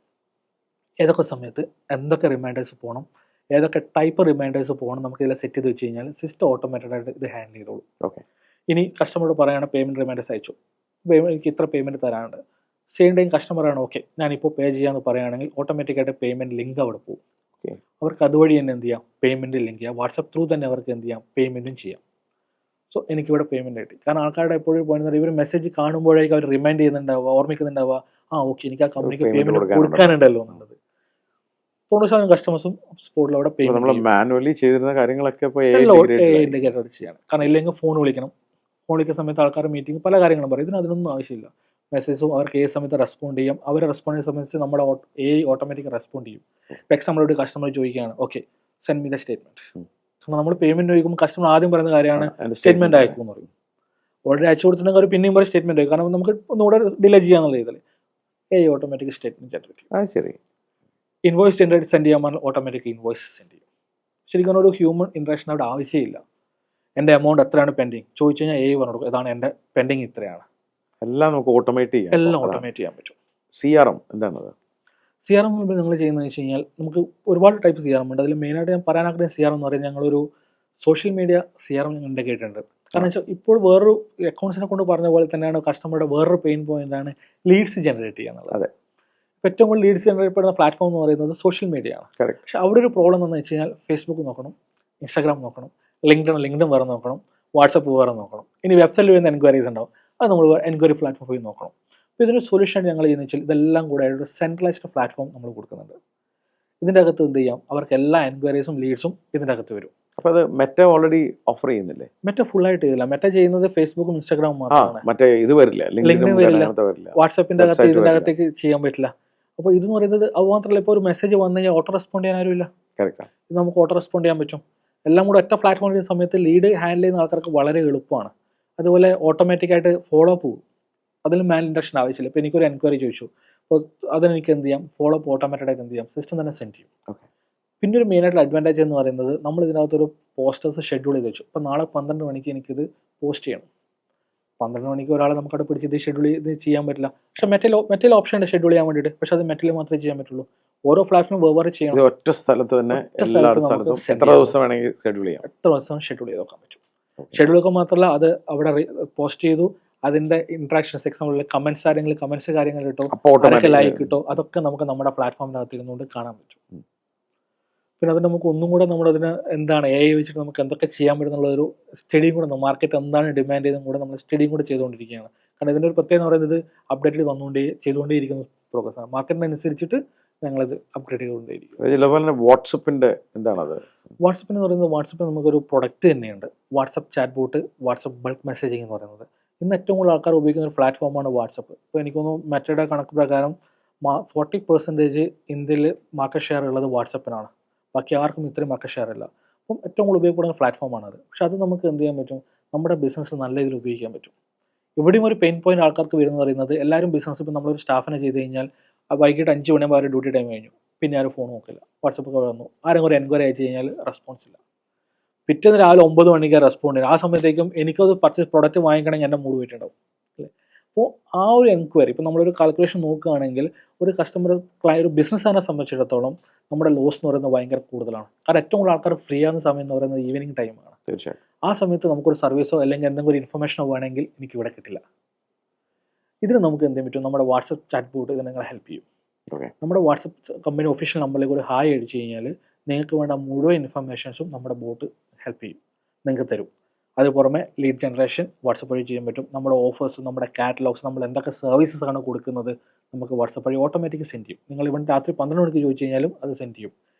Speaker 2: ഏതൊക്കെ സമയത്ത് എന്തൊക്കെ റിമൈൻഡേഴ്സ് പോകണം, ഏതൊക്കെ ടൈപ്പ് റിമൈൻഡേഴ്സ് പോകണം, നമുക്ക് ഇതിൽ സെറ്റ് ചെയ്ത് വെച്ച് കഴിഞ്ഞാൽ സിസ്റ്റം ഓട്ടോമാറ്റഡായിട്ട് ഇത് ഹാൻഡിൽ ചെയ്തോളൂ. ഓക്കെ. ഇനി കസ്റ്റമറോട് പറയുകയാണ് പേയ്മെൻറ്റ് റിമൈൻഡേഴ്സ് അയച്ചു, എനിക്ക് ഇത്ര പേയ്മെൻറ്റ് തരാനുണ്ട്. സെയിം ടൈം കസ്റ്റമറാണ് ഓക്കെ ഞാനിപ്പോൾ പേ ചെയ്യാമെന്ന് പറയുകയാണെങ്കിൽ ഓട്ടോമാറ്റിക്കായിട്ട് പേയ്മെൻറ്റ് ലിങ്ക് അവിടെ പോകും. അവർക്ക് അതുവഴി തന്നെ എന്ത് ചെയ്യാം, പേയ്മെൻറ്റ് ലിങ്ക് ചെയ്യാം. വാട്സപ്പ് ത്രൂ തന്നെ അവർക്ക് എന്ത് ചെയ്യാം, പേയ്മെൻറ്റും ചെയ്യാം. സോ എനിക്കിവിടെ പേയ്മെൻറ്റ് കിട്ടി. കാരണം ആൾക്കാരുടെ എപ്പോഴും പോയിരുന്നത് ഇവർ മെസ്സേജ് കാണുമ്പോഴേക്കും അവർ റിമൈൻഡ് ചെയ്യുന്നുണ്ടാവുക, ഓർമ്മിക്കുന്നുണ്ടാവുക, ഓക്കെ എനിക്ക് ആ കമ്പനിക്ക് പേയ്മെൻറ്റ് കൊടുക്കാനുണ്ടല്ലോ എന്നുള്ളത്. 90% കസ്റ്റമേഴ്സും സ്പോട്ടിൽ അവിടെ
Speaker 1: മാനുവലി ചെയ്തിരുന്ന കാര്യങ്ങളൊക്കെ
Speaker 2: ഇൻഡിക്കേറ്റഡ് ചെയ്യണം. കാരണം ഇല്ലെങ്കിൽ ഫോൺ വിളിക്കണം, ഫോൺ വിളിക്കുന്ന സമയത്ത് ആൾക്കാർ മീറ്റിംഗ് പല കാര്യങ്ങളും പറയും. അതിനൊന്നും ആവശ്യമില്ല. മെസ്സേജും അവർക്ക് ഏത് സമയത്ത് റെസ്പോണ്ട് ചെയ്യാം. അവർ റെസ്പോണ്ട് ചെയ്യുന്ന സമയത്ത് നമ്മുടെ AI ഓട്ടോമാറ്റിക് റെസ്പോണ്ട് ചെയ്യും. ഇപ്പോൾ എക്സാമ്പിൾ ഒരു കസ്റ്റമർ ചോദിക്കുകയാണ്, okay send me the statement. കാരണം നമ്മൾ പേയ്മെൻറ്റ് ചോദിക്കുമ്പോൾ കസ്റ്റമർ ആദ്യം പറയുന്ന കാര്യമാണ് സ്റ്റേറ്റ്മെൻറ്റ് അയക്കും എന്ന് പറയും. ഓൾറെഡി അയച്ചു കൊടുത്തിട്ടുണ്ടെങ്കിൽ അവർ പിന്നെയും പറയും സ്റ്റേറ്റ്മെൻറ്റ് അയക്കും. കാരണം നമുക്ക് ഒന്നുകൂടെ ഡിലേ ചെയ്യാന്നുള്ള രീതിയിൽ AI ഓട്ടോമാറ്റിക് സ്റ്റേറ്റ്മെൻറ്റ് ജനറേറ്റ് ചെയ്യും. ഇൻവോയ്സ് ജനറേറ്റ് സെൻഡ് ചെയ്യാൻ പറഞ്ഞാൽ ഓട്ടോമാറ്റിക് ഇൻവോയ്സ് സെൻഡ് ചെയ്യും. ശരിക്കും ഒരു ഹ്യൂമൻ ഇൻട്രാക്ഷൻ അവിടെ ആവശ്യമില്ല. എൻ്റെ എമൗണ്ട് എത്രയാണ് പെൻഡിങ് ചോദിച്ചു കഴിഞ്ഞാൽ വന്നു കൊടുക്കും, ഇതാണ് എൻ്റെ പെൻഡിങ് ഇത്രയാണ്.
Speaker 1: എല്ലാം നമുക്ക് ഓട്ടോമേറ്റ് ചെയ്യാം.
Speaker 2: എല്ലാം ഓട്ടോമേറ്റ് ചെയ്യാൻ പറ്റും.
Speaker 1: CRM എന്താണത്?
Speaker 2: CRM നിങ്ങൾ ചെയ്യുന്നതെന്ന് വെച്ച് കഴിഞ്ഞാൽ നമുക്ക് ഒരുപാട് ടൈപ്പ് CRM ഉണ്ട്. അതിൽ മെയിനായിട്ട് ഞാൻ പറയാൻ ആഗ്രഹിക്കുന്ന CRM എന്ന് പറയുന്നത് ഞങ്ങളൊരു സോഷ്യൽ മീഡിയ CRM ഞങ്ങളുടെ കേട്ടിട്ടുണ്ട്. കാരണം വെച്ചാൽ ഇപ്പോൾ വേറൊരു അക്കൗണ്ട്സിനെ കൊണ്ട് പറഞ്ഞ പോലെ തന്നെയാണ് കസ്റ്റമറുടെ വേറൊരു പെയിൻ പോയിന്റ് ആണ് ലീഡ്സ് ജനറേറ്റ് ചെയ്യുക എന്നുള്ളത്.
Speaker 1: അതെ.
Speaker 2: ഏറ്റവും കൂടുതൽ ലീഡ്സ് ജനറേറ്റ് ചെയ്യുന്ന പ്ലാറ്റ്ഫോം എന്ന് പറയുന്നത് സോഷ്യൽ മീഡിയ ആണ്. പക്ഷെ അവിടെ ഒരു പ്രോബ്ലം എന്ന് വെച്ച് കഴിഞ്ഞാൽ ഫേസ്ബുക്ക് നോക്കണം, ഇൻസ്റ്റാഗ്രാം നോക്കണം, ലിങ്ക്ഡിൻ വേറെ നോക്കണം, വാട്സപ്പ് വേറെ നോക്കണം. ഇനി വെബ്സൈറ്റിൽ വരുന്ന എൻക്വയറീസ് ഉണ്ടാവും, അത് നമ്മൾ എൻക്വയറി പ്ലാറ്റ്ഫോം പോയി നോക്കണം. അപ്പോൾ ഇതിനൊരു സൊല്യൂഷൻ ഞങ്ങൾ ചെയ്യുന്നത് വെച്ചാൽ ഇതെല്ലാം കൂടെ ഒരു സെൻട്രലൈസ്ഡ് പ്ലാറ്റ്ഫോം നമ്മൾ കൊടുക്കുന്നുണ്ട്. ഇതിൻ്റെ അകത്ത് എന്ത് ചെയ്യാം, അവർക്ക് എല്ലാ എൻക്വയറീസും ലീഡ്സും ഇതിൻ്റെ അകത്ത് വരും.
Speaker 1: അപ്പോൾ അത് മെറ്റ ഓൾറെഡി ഓഫർ ചെയ്യുന്നില്ലേ?
Speaker 2: മെറ്റ ഫുൾ ആയിട്ട് ചെയ്തില്ല. മെറ്റ ചെയ്യുന്നത് ഫേസ്ബുക്കും ഇൻസ്റ്റാഗ്രാമും മാത്രമാണ്.
Speaker 1: മറ്റേ ഇത് വരില്ല,
Speaker 2: ലിങ്ക്ഡിൻ വരില്ല, വാട്സപ്പിൻ്റെ അകത്ത് ഇതിൻ്റെ അകത്തേക്ക് ചെയ്യാൻ പറ്റില്ല. അപ്പോൾ ഇതെന്ന് പറയുന്നത് അത് മാത്രമല്ല, ഇപ്പോൾ ഒരു മെസ്സേജ് വന്നു കഴിഞ്ഞാൽ ഓട്ടോ റെസ്പോണ്ട് ചെയ്യാൻ ആരുമില്ല. ഇത് നമുക്ക് ഓട്ടോ റെസ്പോണ്ട് ചെയ്യാൻ പറ്റും. എല്ലാം കൂടെ ഒറ്റ പ്ലാറ്റ്ഫോമിൽ ചെയ്യുന്ന സമയത്ത് ലീഡ് ഹാൻഡിൽ ചെയ്യുന്ന ആൾക്കാർക്ക് വളരെ എളുപ്പമാണ്. അതുപോലെ ഓട്ടോമാറ്റിക്കായിട്ട് ഫോളോ അപ്പ് പോകും, അതിൽ മാൻ ഇൻഡക്ഷൻ ആവശ്യമില്ല. ഇപ്പോൾ എനിക്കൊരു എൻക്വയറി ചോദിച്ചു, അപ്പോൾ അതിനെനിക്ക് എന്ത് ചെയ്യാം, ഫോളോ അപ്പ് ഓട്ടോമാറ്റിക്കായിട്ട് എന്ത് ചെയ്യാം, സിസ്റ്റം തന്നെ സെൻഡ് ചെയ്യും. പിന്നെ ഒരു മെയിനായിട്ടുള്ള അഡ്വാൻറ്റേജ് എന്ന് പറയുന്നത് നമ്മൾ ഇതിനകത്തൊരു പോസ്റ്റേഴ്സ് ഷെഡ്യൂൾ ചെയ്ത് വെച്ചു. ഇപ്പോൾ നാളെ 12 മണിക്ക് എനിക്കിത് പോസ്റ്റ് ചെയ്യണം. 12 മണിക്ക് ഒരാളെ നമുക്കവിടെ പിടിച്ച് ഇത് ഷെഡ്യൂൾ ചെയ്ത് ചെയ്യാൻ പറ്റില്ല. പക്ഷേ മെറ്റൽ ഓപ്ഷൻ ഉണ്ട് ഷെഡ്യൂൾ ചെയ്യാൻ വേണ്ടിയിട്ട്. പക്ഷേ അത് മെറ്റലിൽ മാത്രമേ ചെയ്യാൻ പറ്റുള്ളൂ. ഓരോ പ്ലാറ്റ്ഫോം വെവ്വേറെ ചെയ്യണം.
Speaker 1: ഒറ്റ സ്ഥലത്ത് തന്നെ എല്ലാ സ്ഥലത്തും എത്ര ദിവസം വേണമെങ്കിൽ ഷെഡ്യൂൾ ചെയ്യാം.
Speaker 2: എത്ര ദിവസം ഷെഡ്യൂൾ ചെയ്ത് നോക്കാൻ പറ്റും. ഷെഡ്യൂൾ ഒക്കെ മാത്രമല്ല, അത് അവിടെ പോസ്റ്റ് ചെയ്തു, അതിൻ്റെ ഇൻട്രാക്ഷൻസ്, എക്സാമ്പിൾ കമൻസ് കാര്യങ്ങൾ കിട്ടോ, ആരൊക്കെ ലൈക്ക് കിട്ടോ, അതൊക്കെ നമുക്ക് നമ്മുടെ പ്ലാറ്റ്ഫോമിനകത്ത് ഇരുന്നുകൊണ്ട് കാണാൻ പറ്റും. പിന്നെ അത് നമുക്ക് ഒന്നും കൂടെ നമ്മളതിന് എന്താണ് AI വെച്ചിട്ട് നമുക്ക് എന്തൊക്കെ ചെയ്യാൻ പറ്റുന്നുള്ളൊരു സ്റ്റഡിയും കൂടെ, മാർക്കറ്റ് എന്താണ് ഡിമാൻഡ് ചെയ്തും കൂടെ നമ്മൾ സ്റ്റഡിയും കൂടെ ചെയ്തുകൊണ്ടിരിക്കുകയാണ്. കാരണം ഇതിൻ്റെ ഒരു പ്രത്യേകത എന്ന് പറയുന്നത് അപ്ഡേറ്റ് ചെയ്തുകൊണ്ടേയിരിക്കുന്ന പ്രോഗ്രസ്സാണ്. മാർക്കറ്റിനനുസരിച്ചിട്ട് ഞങ്ങളത് അപ്ഗ്രേഡ് ചെയ്തുകൊണ്ടേയിരിക്കും.
Speaker 1: വാട്സപ്പിൻ്റെ എന്താണത്?
Speaker 2: വാട്സപ്പിന് പറയുന്നത്, വാട്സപ്പിൽ നമുക്കൊരു പ്രൊഡക്റ്റ് തന്നെയുണ്ട്, WhatsApp chat bot, WhatsApp bulk messaging എന്ന് പറയുന്നത്. ഇന്ന് ഏറ്റവും കൂടുതൽ ആൾക്കാർ ഉപയോഗിക്കുന്ന ഒരു പ്ലാറ്റ്ഫോമാണ് വാട്സപ്പ്. ഇപ്പോൾ എനിക്കൊന്ന് മെറ്റയുടെ കണക്ക് പ്രകാരം 40% ഇന്ത്യയിൽ മാർക്കറ്റ് ഷെയർ ഉള്ളത് വാട്സപ്പിനാണ്. ബാക്കി ആർക്കും ഇത്രയും മാർക്കറ്റ് ഷെയർ ഇല്ല. അപ്പം ഏറ്റവും കൂടുതൽ ഉപയോഗപ്പെടുന്ന പ്ലാറ്റ്ഫോമാണത്. പക്ഷെ അത് നമുക്ക് എന്ത് ചെയ്യാൻ പറ്റും, നമ്മുടെ ബിസിനസ് നല്ല രീതിയിൽ ഉപയോഗിക്കാൻ പറ്റും. ഇവിടെയും ഒരു പെയിൻ പോയിന്റ് ആൾക്കാർക്ക് വരുന്നത് പറയുന്നത്, എല്ലാവരും ബിസിനസ് ഇപ്പോൾ നമ്മളൊരു സ്റ്റാഫിനെ ചെയ്ത് കഴിഞ്ഞാൽ വൈകിട്ട് 5 മണിയാകുമ്പോൾ അവരുടെ ഡ്യൂട്ടി ടൈം കഴിഞ്ഞു, പിന്നെ ആരും ഫോൺ നോക്കില്ല, വാട്സപ്പൊക്കെ വന്നു, ആരും ഒരു എൻക്വയറി അയച്ചു കഴിഞ്ഞാൽ റെസ്പോൺസ് ഇല്ല. പിറ്റേന്ന് രാവിലെ 9 മണിക്ക് റെസ്പോണ്ട് ചെയ്യും. ആ സമയത്തേക്കും എനിക്കത് പ്രൊഡക്റ്റ് വാങ്ങിക്കണമെങ്കിൽ എൻ്റെ മൂഡ് പോയിട്ടുണ്ടാവും അല്ലേ. അപ്പോൾ ആ ഒരു എൻക്വയറി, ഇപ്പോൾ നമ്മളൊരു കാൽക്കുലേഷൻ നോക്കുകയാണെങ്കിൽ ഒരു ഒരു ബിസിനസ്സാനെ സംബന്ധിച്ചിടത്തോളം നമ്മുടെ ലോസ് എന്ന് പറയുന്നത് ഭയങ്കര കൂടുതലാണ്. കാരണം ഏറ്റവും കൂടുതൽ ആൾക്കാർ ഫ്രീ ആകുന്ന സമയം എന്ന് പറയുന്നത് ഈവനിങ് ടൈമാണ്.
Speaker 1: തീർച്ചയായും
Speaker 2: ആ സമയത്ത് നമുക്കൊരു സർവീസോ അല്ലെങ്കിൽ എന്തെങ്കിലും ഒരു ഇൻഫർമേഷനോ വേണമെങ്കിൽ എനിക്ക് ഇവിടെ കിട്ടില്ല. ഇതിന് നമുക്ക് എന്ത് ചെയ്യാൻ പറ്റും, നമ്മുടെ വാട്സപ്പ് ചാറ്റ് ബോട്ട് ഇത് നിങ്ങളെ ഹെൽപ്പ് ചെയ്യും. നമ്മുടെ വാട്സപ്പ് കമ്പനി ഒഫീഷ്യൽ നമ്പറിലേക്ക് ഒരു ഹായ് അടിച്ചു കഴിഞ്ഞാൽ നിങ്ങൾക്ക് വേണ്ട മുഴുവൻ ഇൻഫർമേഷൻസും നമ്മുടെ ബോട്ട് ഹെൽപ്പ് ചെയ്യും, നിങ്ങൾക്ക് തരും. അത് പുറമെ ലീഡ് ജനറേഷൻ വാട്സപ്പ് വഴി ചെയ്യാൻ പറ്റും. നമ്മുടെ ഓഫേഴ്സ്, നമ്മുടെ കാറ്റലോഗ്സ്, നമ്മൾ എന്തൊക്കെ സർവീസസ് ആണ് കൊടുക്കുന്നത് നമുക്ക് വാട്സപ്പ് വഴി ഓട്ടോമാറ്റിക് സെൻഡ് ചെയ്യും. നിങ്ങൾ ഇവിടെ രാത്രി 12 മണിക്ക് ചോദിച്ചു കഴിഞ്ഞാലും അത് സെൻഡ് ചെയ്യും.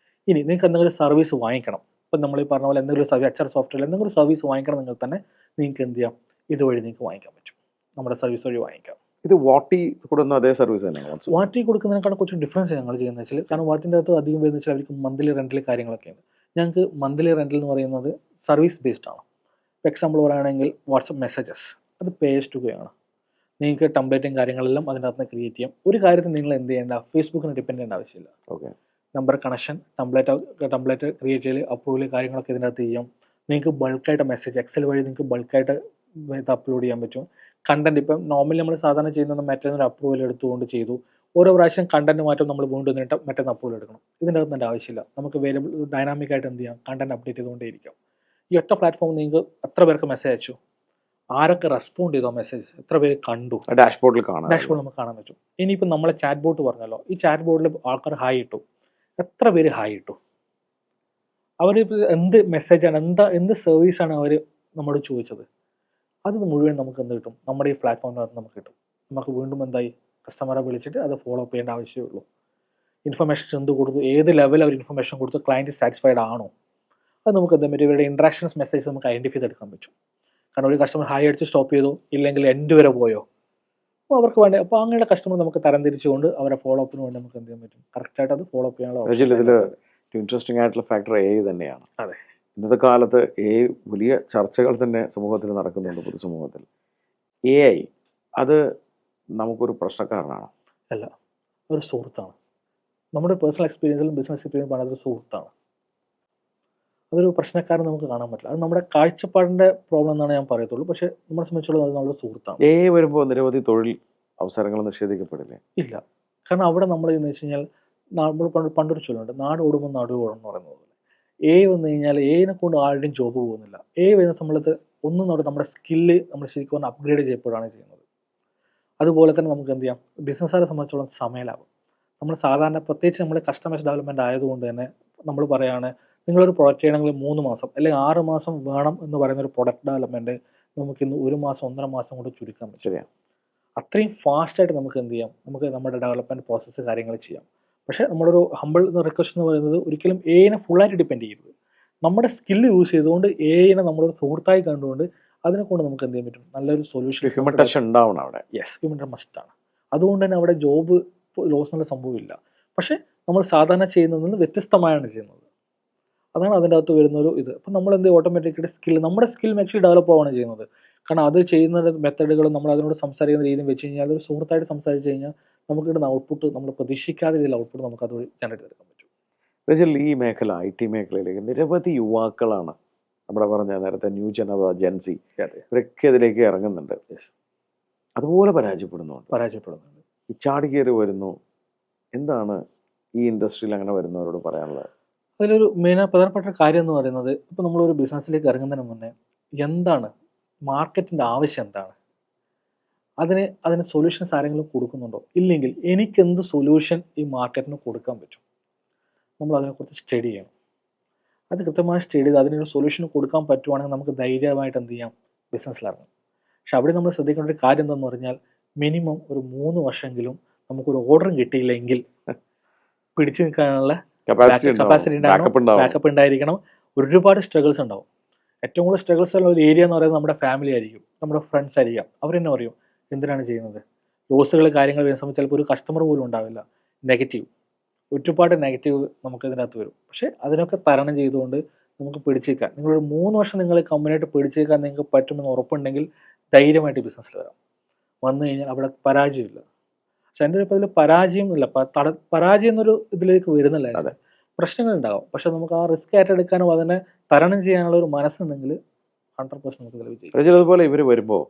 Speaker 2: ഇനി നിങ്ങൾക്ക് എന്തെങ്കിലും സർവീസ് വാങ്ങിക്കണം, ഇപ്പം നമ്മൾ ഈ പറഞ്ഞ പോലെ എന്തെങ്കിലും HR സോഫ്റ്റ്വെയർ എന്തെങ്കിലും സർവീസ് വാങ്ങിക്കണം നിങ്ങൾ തന്നെ, നിങ്ങൾക്ക് എന്ത് ചെയ്യാം, ഇതുവഴി നിങ്ങൾക്ക് വാങ്ങിക്കാൻ പറ്റും, നമ്മുടെ സർവീസ് വഴി വാങ്ങിക്കാം.
Speaker 1: ഇത് വാട്ടി കൊടുക്കുന്ന അതേ സർവീസ് തന്നെയാണ്?
Speaker 2: വാട്ടി കൊടുക്കുന്നതിനേക്കാളും കുറച്ച് ഡിഫറൻസ് ഞങ്ങൾ ചെയ്യുന്നത് വെച്ചാൽ, കാരണം വാട്ടിൻ്റെ അകത്ത് അധികം വരുന്ന വെച്ചാൽ അവർക്ക് മന്ത്ലി റെൻ്റൽ കാര്യങ്ങളൊക്കെയാണ്. ഞങ്ങൾക്ക് മന്ത്ലി റെൻ്റൽ എന്ന് പറയുന്നത് സർവീസ് ബേസ്ഡ് ആണ്. ഇപ്പോൾ എക്സാമ്പിൾ പറയുകയാണെങ്കിൽ വാട്സപ്പ് മെസ്സേജസ് അത് പേസ് ടു ആണ്. നിങ്ങൾക്ക് ടെംപ്ലേറ്റും കാര്യങ്ങളെല്ലാം അതിനകത്ത് നിന്ന് ക്രിയേറ്റ് ചെയ്യാം. ഒരു കാര്യത്തിൽ നിങ്ങൾ എന്ത് ചെയ്യേണ്ട, ഫേസ്ബുക്കിന് ഡിപ്പെൻഡ് ചെയ്യേണ്ട ആവശ്യമില്ല. നമ്പർ കണക്ഷൻ, ടെംപ്ലേറ്റ് ക്രിയേറ്റ് ചെയ്യൽ, അപ്രൂവൽ കാര്യങ്ങളൊക്കെ ഇതിനകത്ത് ചെയ്യാം. നിങ്ങൾക്ക് ബൾക്കായിട്ട് മെസ്സേജ് എക്സൽ വഴി നിങ്ങൾക്ക് ബൾക്കായിട്ട് ഇത് അപ്ലോഡ് ചെയ്യാൻ പറ്റും. കണ്ടന്റ് ഇപ്പം നോർമലി നമ്മൾ സാധാരണ ചെയ്യുന്നത് മറ്റൊരു അപ്രൂവൽ എടുത്തുകൊണ്ട് ചെയ്തു, ഓരോ പ്രാവശ്യം കണ്ടന്റ് മാറ്റം നമ്മൾ വീണ്ടും വന്നിട്ട് മറ്റൊന്ന് അപ്രൂവൽ എടുക്കണം. ഇതിൻ്റെ അകത്ത് എൻ്റെ ആവശ്യമില്ല. നമുക്ക് വേരിയബിൾ ഡൈനാമിക് ആയിട്ട് എന്ത് ചെയ്യാം, കണ്ടന്റ് അപ്ഡേറ്റ് ചെയ്തുകൊണ്ടേയിരിക്കാം. ഈ ഒറ്റ പ്ലാറ്റ്ഫോം നിങ്ങൾക്ക് എത്ര പേർക്ക് മെസ്സേജ് അയച്ചു, ആരൊക്കെ റെസ്പോണ്ട് ചെയ്തോ, മെസ്സേജ് എത്ര പേര് കണ്ടു,
Speaker 1: ഡാഷ്ബോർഡ്
Speaker 2: നമുക്ക് കാണാൻ പറ്റും. ഇനിയിപ്പോൾ നമ്മളെ ചാറ്റ് ബോട്ട് പറഞ്ഞല്ലോ, ഈ ചാറ്റ് ബോർഡിൽ ആൾക്കാർ ഹായ് ഇട്ടു, എത്ര പേര് ഹായ് ഇട്ടു, അവർ എന്ത് മെസ്സേജാണ്, എന്ത് സർവീസാണ് അവർ നമ്മോട് ചോദിച്ചത്, അത് മുഴുവൻ നമുക്ക് എന്ത് കിട്ടും, നമ്മുടെ ഈ പ്ലാറ്റ്ഫോമിനകത്ത് നമുക്ക് കിട്ടും. നമുക്ക് വീണ്ടും എന്തായി, കസ്റ്റമറെ വിളിച്ചിട്ട് അത് ഫോളോ അപ്പ് ചെയ്യേണ്ട ആവശ്യമേ ഉള്ളൂ. ഇൻഫർമേഷൻ എന്ത് കൊടുത്തു, ഏത് ലെവൽ അവർ ഇൻഫർമേഷൻ കൊടുത്തു, ക്ലയൻറ്റ് സാറ്റിസ്ഫൈഡ് ആണോ, അത് നമുക്ക് എന്താ പറ്റും, ഇവരുടെ ഇൻട്രാക്ഷൻസ് മെസ്സേജ് നമുക്ക് ഐഡൻറ്റിഫൈ ചെയ്തെടുക്കാൻ പറ്റും. കാരണം ഒരു കസ്റ്റമർ ഹായ് അടിച്ച് സ്റ്റോപ്പ് ചെയ്തു, ഇല്ലെങ്കിൽ എൻഡ് വരെ പോയോ, അപ്പോൾ അവർക്ക് വേണ്ടി, അപ്പോൾ അങ്ങനെയുള്ള കസ്റ്റമർ നമുക്ക് തരംതിരിച്ചുകൊണ്ട് അവരെ ഫോളോ അപ്പിന് വേണ്ടി നമുക്ക് എന്ത് ചെയ്യാൻ പറ്റും, കറക്റ്റായിട്ട് അത് ഫോളോ അപ്പ് ചെയ്യാനുള്ള
Speaker 1: ഇൻട്രസ്റ്റിംഗ് ആയിട്ടുള്ള ഫാക്ടർ AI തന്നെയാണ്.
Speaker 2: അതെ,
Speaker 1: ഇന്നത്തെ കാലത്ത് AI വലിയ ചർച്ചകൾ തന്നെ സമൂഹത്തിൽ നടക്കുന്നുണ്ട്. പൊതുസമൂഹത്തിൽ AI അത് നമുക്കൊരു പ്രശ്നക്കാരനാണ്?
Speaker 2: അല്ല, ഒരു സുഹൃത്താണ്. നമ്മുടെ പേഴ്സണൽ എക്സ്പീരിയൻസിലും ബിസിനസ് എക്സ്പീരിയൻസ് അതൊരു സുഹൃത്താണ്. അതൊരു പ്രശ്നക്കാരൻ നമുക്ക് കാണാൻ പറ്റില്ല. അത് നമ്മുടെ കാഴ്ചപ്പാടിൻ്റെ പ്രോബ്ലം എന്നാണ് ഞാൻ പറയത്തുള്ളൂ. പക്ഷേ നമ്മളെ സംബന്ധിച്ചിടത്തോളം അത് നല്ലൊരു സുഹൃത്താണ്.
Speaker 1: AI വരുമ്പോൾ നിരവധി തൊഴിൽ അവസരങ്ങൾ നിഷേധിക്കപ്പെടില്ലേ?
Speaker 2: ഇല്ല. കാരണം അവിടെ നമ്മൾ എന്ന് വെച്ച് കഴിഞ്ഞാൽ നമ്മൾ പണ്ടൊരു ചൊല്ലുണ്ട്, നാട് ഓടുമ്പോൾ നടുവ് ഓടണം എന്ന് പറയുന്നത് പോലെ. വന്നു കഴിഞ്ഞാൽ എനെ കൊണ്ട് ആരുടെയും ജോബ് പോകുന്നില്ല. വരുന്ന സമയത്ത് ഒന്നും നമ്മുടെ സ്കില്ല് നമ്മൾ ശരിക്കും പറഞ്ഞാൽ അപ്ഗ്രേഡ് ചെയ്യപ്പെടുകയാണ് ചെയ്യുന്നത്. അതുപോലെ തന്നെ നമുക്ക് എന്ത് ചെയ്യാം, ബിസിനസ്സുകാരെ സംബന്ധിച്ചോളം സമയലാവും. നമ്മൾ സാധാരണ പ്രത്യേകിച്ച് നമ്മൾ കസ്റ്റമേഴ്സ് ഡെവലപ്മെൻറ്റ് ആയതുകൊണ്ട് തന്നെ നമ്മൾ പറയുകയാണ്, നിങ്ങളൊരു പ്രൊഡക്റ്റ് ചെയ്യണമെങ്കിൽ 3 മാസം അല്ലെങ്കിൽ 6 മാസം വേണം എന്ന് പറയുന്ന ഒരു പ്രൊഡക്റ്റ് ഡെവലപ്മെൻറ്റ് നമുക്കിന്ന് 1 മാസം 1.5 മാസം കൊണ്ട് ചുരുക്കാൻ പറ്റും.
Speaker 1: ശരിയാണ്.
Speaker 2: അത്രയും ഫാസ്റ്റായിട്ട് നമുക്ക് എന്ത് ചെയ്യാം, നമുക്ക് നമ്മുടെ ഡെവലപ്മെൻറ്റ് പ്രോസസ്സ് കാര്യങ്ങൾ ചെയ്യാം. പക്ഷേ നമ്മളൊരു ഹമ്പിൾ റിക്വസ്റ്റ് എന്ന് പറയുന്നത് ഒരിക്കലും നെ ഫുള്ളായിട്ട് ഡിപ്പെൻഡ് ചെയ്യരുത്. നമ്മുടെ സ്കില്ല് യൂസ് ചെയ്തുകൊണ്ട് നെ നമ്മളൊരു സുഹൃത്തായി കണ്ടുകൊണ്ട് അതിനെ കൊണ്ട് നമുക്ക് എന്ത് ചെയ്യാൻ പറ്റും, നല്ലൊരു സൊല്യൂഷൻ.
Speaker 1: ഹ്യൂമൻ ടച്ച് ഉണ്ടാവണം അവിടെ.
Speaker 2: യെസ്, ഹ്യൂമൻ ടച്ച് മസ്റ്റാണ്. അതുകൊണ്ട് തന്നെ അവിടെ ജോബ് ലോസ് എന്നുള്ള സംഭവമില്ല. പക്ഷേ നമ്മൾ സാധാരണ ചെയ്യുന്നതിൽ നിന്ന് വ്യത്യസ്തമായാണ് ചെയ്യുന്നത്. അതാണ് അതിൻ്റെ അകത്ത് വരുന്നൊരു ഇത്. അപ്പം നമ്മൾ എന്ത് ഓട്ടോമാറ്റിക്കലി നമ്മുടെ സ്കിൽ ആക്ച്വലി ഡെവലപ്പ് ആവുകയാണ് ചെയ്യുന്നത്. കാരണം അത് ചെയ്യുന്ന മെത്തേഡുകളും നമ്മൾ അതിനോട് സംസാരിക്കുന്ന രീതിയും വെച്ച് കഴിഞ്ഞാൽ അതൊരു സുഹൃത്തായിട്ട് സംസാരിച്ച് കഴിഞ്ഞാൽ നമുക്ക് കിട്ടുന്ന ഔട്ട്പുട്ട് നമ്മൾ പ്രതീക്ഷിക്കാത്ത രീതിയിൽ ഔട്ട്പുട്ട് നമുക്ക് അത് ജനറേറ്റ് ചെയ്തെടുക്കാൻ പറ്റും.
Speaker 1: റജിൽ, ഈ മേഖല IT മേഖലയിലേക്ക് നിരവധി യുവാക്കളാണ്, നമ്മുടെ പറഞ്ഞ നേരത്തെ ന്യൂ ജൻ അഥവാ ജെൻസി, ഇവരൊക്കെ ഇതിലേക്ക് ഇറങ്ങുന്നുണ്ട്. അതുപോലെ പരാജയപ്പെടുന്നുണ്ട്. ഈ ചാടി കയറി വരുന്നു. എന്താണ് ഈ ഇൻഡസ്ട്രിയിൽ അങ്ങനെ വരുന്നവരോട് പറയാനുള്ളത്?
Speaker 2: അതിലൊരു പ്രധാനപ്പെട്ട കാര്യം എന്ന് പറയുന്നത്, ഇപ്പോൾ നമ്മളൊരു ബിസിനസ്സിലേക്ക് ഇറങ്ങുന്നതിന് മുന്നേ എന്താണ് മാർക്കറ്റിൻ്റെ ആവശ്യം, എന്താണ് അതിന് സൊല്യൂഷൻസ് ആരെങ്കിലും കൊടുക്കുന്നുണ്ടോ, ഇല്ലെങ്കിൽ എനിക്ക് എന്ത് സൊല്യൂഷൻ ഈ മാർക്കറ്റിന് കൊടുക്കാൻ പറ്റും, നമ്മൾ അതിനെക്കുറിച്ച് സ്റ്റഡി ചെയ്യണം. അത് കൃത്യമായി സ്റ്റഡി ചെയ്ത് അതിനൊരു സൊല്യൂഷൻ കൊടുക്കാൻ പറ്റുവാണെങ്കിൽ നമുക്ക് ധൈര്യമായിട്ട് എന്ത് ചെയ്യാം, ബിസിനസ്സിലിറങ്ങും. പക്ഷെ അവിടെ നമ്മൾ ശ്രദ്ധിക്കേണ്ട ഒരു കാര്യം എന്താണെന്ന് പറഞ്ഞാൽ, മിനിമം ഒരു 3 വർഷമെങ്കിലും നമുക്കൊരു ഓർഡറും കിട്ടിയില്ലെങ്കിൽ പിടിച്ചു നിൽക്കാനുള്ള കപ്പാസിറ്റി ഉണ്ടാകണം, ബാക്കപ്പ് ഉണ്ടായിരിക്കണം. ഒരുപാട് സ്ട്രഗിൾസ് ഉണ്ടാവും. ഏറ്റവും കൂടുതൽ സ്ട്രഗിൾസ് ഉള്ള ഒരു ഏരിയ എന്ന് പറയുന്നത് നമ്മുടെ ഫാമിലി ആയിരിക്കും, നമ്മുടെ ഫ്രണ്ട്സ് ആയിരിക്കാം. അവർ തന്നെ പറയും എന്തിനാണ് ചെയ്യുന്നത്, ലോസുകൾ കാര്യങ്ങൾ വരുന്ന സമയത്ത് ചിലപ്പോൾ ഒരു കസ്റ്റമർ പോലും ഉണ്ടാവില്ല. ഒരുപാട് നെഗറ്റീവ് നമുക്ക് ഇതിനകത്ത് വരും. പക്ഷേ അതിനൊക്കെ തരണം ചെയ്തുകൊണ്ട് നമുക്ക് പിടിച്ചേക്കാൻ, നിങ്ങളൊരു 3 വർഷം നിങ്ങൾ കമ്പനിയായിട്ട് പിടിച്ചേക്കാൻ നിങ്ങൾക്ക് പറ്റുമെന്ന് ഉറപ്പുണ്ടെങ്കിൽ ധൈര്യമായിട്ട് ബിസിനസ്സിൽ വന്നു കഴിഞ്ഞാൽ അവിടെ പരാജയമില്ല. പക്ഷെ എൻ്റെ ഒരു ഇതിൽ പരാജയം ഇല്ല, പരാജയം എന്നൊരു ഇതിലേക്ക് വരുന്നില്ല. പ്രശ്നങ്ങളുണ്ടാകും, പക്ഷെ നമുക്ക് ആ റിസ്ക് ഏറ്റെടുക്കാനും അതിനെ തരണം ചെയ്യാനുള്ള ഒരു മനസ്സുണ്ടെങ്കിൽ 100% നമുക്ക് ഇതിൽ വിജയിക്കും.
Speaker 1: അതുപോലെ ഇവർ വരുമ്പോൾ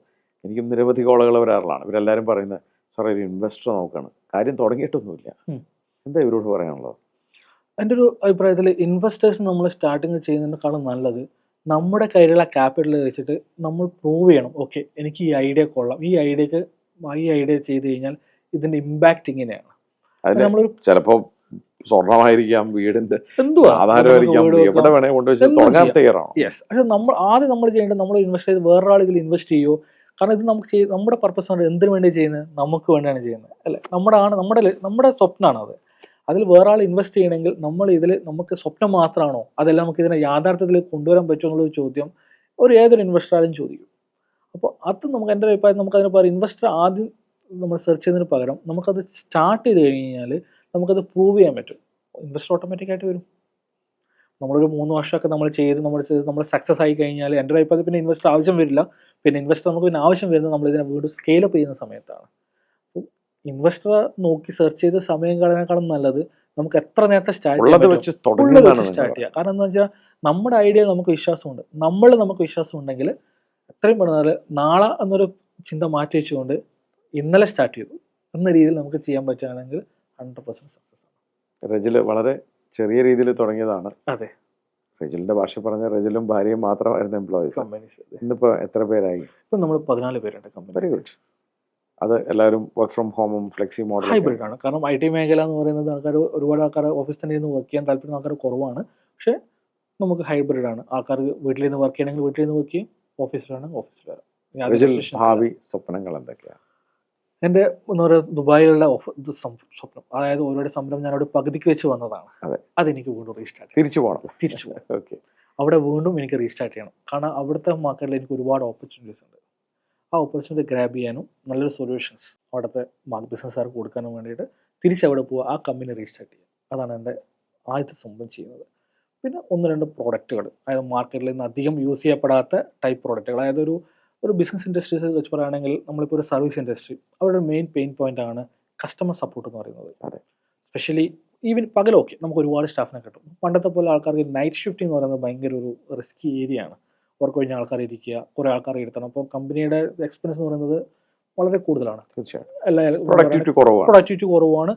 Speaker 1: എനിക്കും നിരവധി കോളുകൾ വരാറുള്ളതാണ്. ഇവരെല്ലാവരും പറയുന്നത്, സാറേ ഒരു ഇൻവെസ്റ്റർ നോക്കുകയാണ്, കാര്യം തുടങ്ങിയിട്ടൊന്നുമില്ല. എന്താ ഇവരോട് പറയാനുള്ളത്?
Speaker 2: എൻ്റെ ഒരു അഭിപ്രായത്തിൽ ഇൻവെസ്റ്റേഴ്സ് നമ്മൾ സ്റ്റാർട്ടിങ് ചെയ്യുന്നതിനേക്കാളും നല്ലത് നമ്മുടെ കയ്യിലുള്ള ക്യാപിറ്റൽ വെച്ചിട്ട് നമ്മൾ പ്രൂവ് ചെയ്യണം, ഓക്കെ എനിക്ക് ഈ ഐഡിയ കൊള്ളാം, ഈ ഐഡിയ ചെയ്ത് കഴിഞ്ഞാൽ ഇതിൻ്റെ ഇമ്പാക്റ്റ് ഇങ്ങനെയാണ്.
Speaker 1: നമ്മളൊരു ചിലപ്പോൾ സ്വർണ്ണമായിരിക്കാം, വീടിന്റെ ആധാരമായിരിക്കാം, എവിടെ വേണേ കൊണ്ടുവച്ച് തുടങ്ങാൻ തയ്യാറാണ്.
Speaker 2: യെസ്. പക്ഷെ നമ്മൾ ചെയ്യേണ്ടത്, നമ്മൾ ഇൻവെസ്റ്റ് ചെയ്ത് വേറൊരാൾ ഇതിൽ ഇൻവെസ്റ്റ് ചെയ്യുമോ, കാരണം ഇത് നമുക്ക് നമ്മുടെ പർപ്പസ് ആണ്, എന്തിനു വേണ്ടി ചെയ്യുന്നത്, നമുക്ക് വേണ്ടിയാണ് ചെയ്യുന്നത് അല്ലേ, നമ്മുടെ സ്വപ്നമാണ് അത്. അതിൽ വേറെ ആൾ ഇൻവെസ്റ്റ് ചെയ്യണമെങ്കിൽ നമ്മൾ ഇതിൽ നമുക്ക് സ്വപ്നം മാത്രമാണോ, അതെല്ലാം നമുക്ക് ഇതിനെ യാഥാർത്ഥ്യത്തിലേക്ക് കൊണ്ടുവരാൻ പറ്റുമോ എന്നുള്ളൊരു ചോദ്യം ഏതൊരു ഇൻവെസ്റ്ററാലും ചോദിക്കും. അപ്പോൾ അത് നമുക്ക് എൻ്റെ അഭിപ്രായം നമുക്കതിന് പകരം ഇൻവെസ്റ്റർ ആദ്യം നമ്മൾ സെർച്ച് ചെയ്യുന്നതിന് പകരം നമുക്കത് സ്റ്റാർട്ട് ചെയ്ത് കഴിഞ്ഞാൽ നമുക്കത് പ്രൂവ് ചെയ്യാൻ പറ്റും. ഇൻവെസ്റ്റർ ഓട്ടോമാറ്റിക്കായിട്ട് വരും. നമ്മളൊരു 3 വർഷമൊക്കെ നമ്മൾ സക്സസ് ആയി കഴിഞ്ഞാൽ എൻ്റെ അഭിപ്രായത്തിൽ പിന്നെ ഇൻവെസ്റ്റർ ആവശ്യം വരില്ല. പിന്നെ ഇൻവെസ്റ്റർ നമുക്ക് പിന്നെ ആവശ്യം വരുന്നത് നമ്മളിതിനെ വീണ്ടും സ്കെയിലപ്പ് ചെയ്യുന്ന സമയത്താണ്. ഇൻവെസ്റ്റർ നോക്കി സെർച്ച് ചെയ്ത് സമയം കളയാനേക്കാളും നല്ലത് നമുക്ക് എത്ര നേരത്തെ സ്റ്റാർട്ട് ചെയ്യാം. കാരണം എന്താ വെച്ചാൽ നമ്മുടെ ഐഡിയ നമുക്ക് വിശ്വാസമുണ്ട്, നമുക്ക് വിശ്വാസം ഉണ്ടെങ്കിൽ എത്രയും പെട്ടെന്ന് നാളെ എന്നൊരു ചിന്ത മാറ്റി വെച്ചുകൊണ്ട് ഇന്നലെ സ്റ്റാർട്ട് ചെയ്തു എന്ന രീതിയിൽ നമുക്ക് ചെയ്യാൻ പറ്റുകയാണെങ്കിൽ 100% സക്സസ് ആണ്.
Speaker 1: റജിൽ വളരെ ചെറിയ രീതിയിൽ തുടങ്ങിയതാണ്.
Speaker 2: അതെ,
Speaker 1: റജിലിന്റെ ഭാഷ പറഞ്ഞ റജിലും ഭാര്യയും മാത്രമായിരുന്നു എംപ്ലോയീസ്. ഇന്നിപ്പോൾ എത്ര പേരായി?
Speaker 2: ഇപ്പം നമ്മൾ 14 പേരുണ്ട് കമ്പനി.
Speaker 1: Very good. അത് എല്ലാവരും വർക്ക് ഫ്രം ഹോമും ഫ്ലെക്സി മോഡൽ
Speaker 2: ഹൈബ്രിഡ് ആണ്. കാരണം IT മേഖല എന്ന് പറയുന്നത് ഒരുപാട് ആൾക്കാർ ഓഫീസിൽ തന്നെ ഇരുന്ന് വർക്ക് ചെയ്യാൻ താല്പര്യം ആൾക്കാർ കുറവാണ്. പക്ഷേ നമുക്ക് ഹൈബ്രിഡ് ആണ്. ആൾക്കാർ വീട്ടിൽ നിന്ന് വർക്ക് ചെയ്യണമെങ്കിൽ വീട്ടിൽ നിന്ന് വർക്ക് ചെയ്യും, ഓഫീസിലാണെങ്കിൽ ഓഫീസിൽ വരാം.
Speaker 1: ഭാവി സ്വപ്നങ്ങൾ എന്തൊക്കെയാണ്?
Speaker 2: എൻ്റെ എന്താ പറയുക, ദുബായിലുള്ള സ്വപ്നം, അതായത് ഓരോ സംരംഭം ഞാൻ അവിടെ പകുതിക്ക് വെച്ച് വന്നതാണ്. അതെനിക്ക് വീണ്ടും റീസ്റ്റാർട്ട്
Speaker 1: തിരിച്ചു പോകണം.
Speaker 2: ഓക്കെ, അവിടെ വീണ്ടും എനിക്ക് റീസ്റ്റാർട്ട് ചെയ്യണം. കാരണം അവിടുത്തെ മാർക്കറ്റിൽ എനിക്ക് ഒരുപാട് ഓപ്പർച്യൂണിറ്റീസ് ഉണ്ട്. ആ ഓപ്പർച്യൂണിറ്റി ഗ്രാബ് ചെയ്യാനും നല്ലൊരു സൊല്യൂഷൻസ് അവിടുത്തെ ബിസിനസ്സുകാർക്ക് കൊടുക്കാനും വേണ്ടിയിട്ട് തിരിച്ചവിടെ പോവുക, ആ കമ്പനി റീസ്റ്റാർട്ട് ചെയ്യുക. അതാണ് എൻ്റെ ആദ്യത്തെ സംഭവം ചെയ്യുന്നത്. പിന്നെ 1-2 പ്രോഡക്റ്റുകൾ, അതായത് മാർക്കറ്റിൽ നിന്ന് അധികം യൂസ് ചെയ്യപ്പെടാത്ത ടൈപ്പ് പ്രോഡക്റ്റുകൾ. അതായത് ഒരു ബിസിനസ് ഇൻഡസ്ട്രീസ് വെച്ച് പറയുകയാണെങ്കിൽ നമ്മളിപ്പോൾ ഒരു സർവീസ് ഇൻഡസ്ട്രി, അവരുടെ മെയിൻ പെയിൻ പോയിന്റ് ആണ് കസ്റ്റമർ സപ്പോർട്ട് എന്ന് പറയുന്നത്. സ്പെഷ്യലി പകലൊക്കെ നമുക്ക് ഒരുപാട് സ്റ്റാഫിനെ കിട്ടും. പണ്ടത്തെ പോലെ ആൾക്കാർക്ക് നൈറ്റ് ഷിഫ്റ്റ് എന്ന് പറയുന്നത് ഭയങ്കര ഒരു റിസ്കി ഏരിയ ആണ്. വർക്ക് കഴിഞ്ഞ ആൾക്കാർ ഇരിക്കുക, കുറേ ആൾക്കാരെ ഇരുത്തണം. അപ്പോൾ കമ്പനിയുടെ എക്സ്പെൻസ് എന്ന് പറയുന്നത് വളരെ കൂടുതലാണ്.
Speaker 1: തീർച്ചയായും പ്രൊഡക്ടിവിറ്റി
Speaker 2: കുറവാണ്,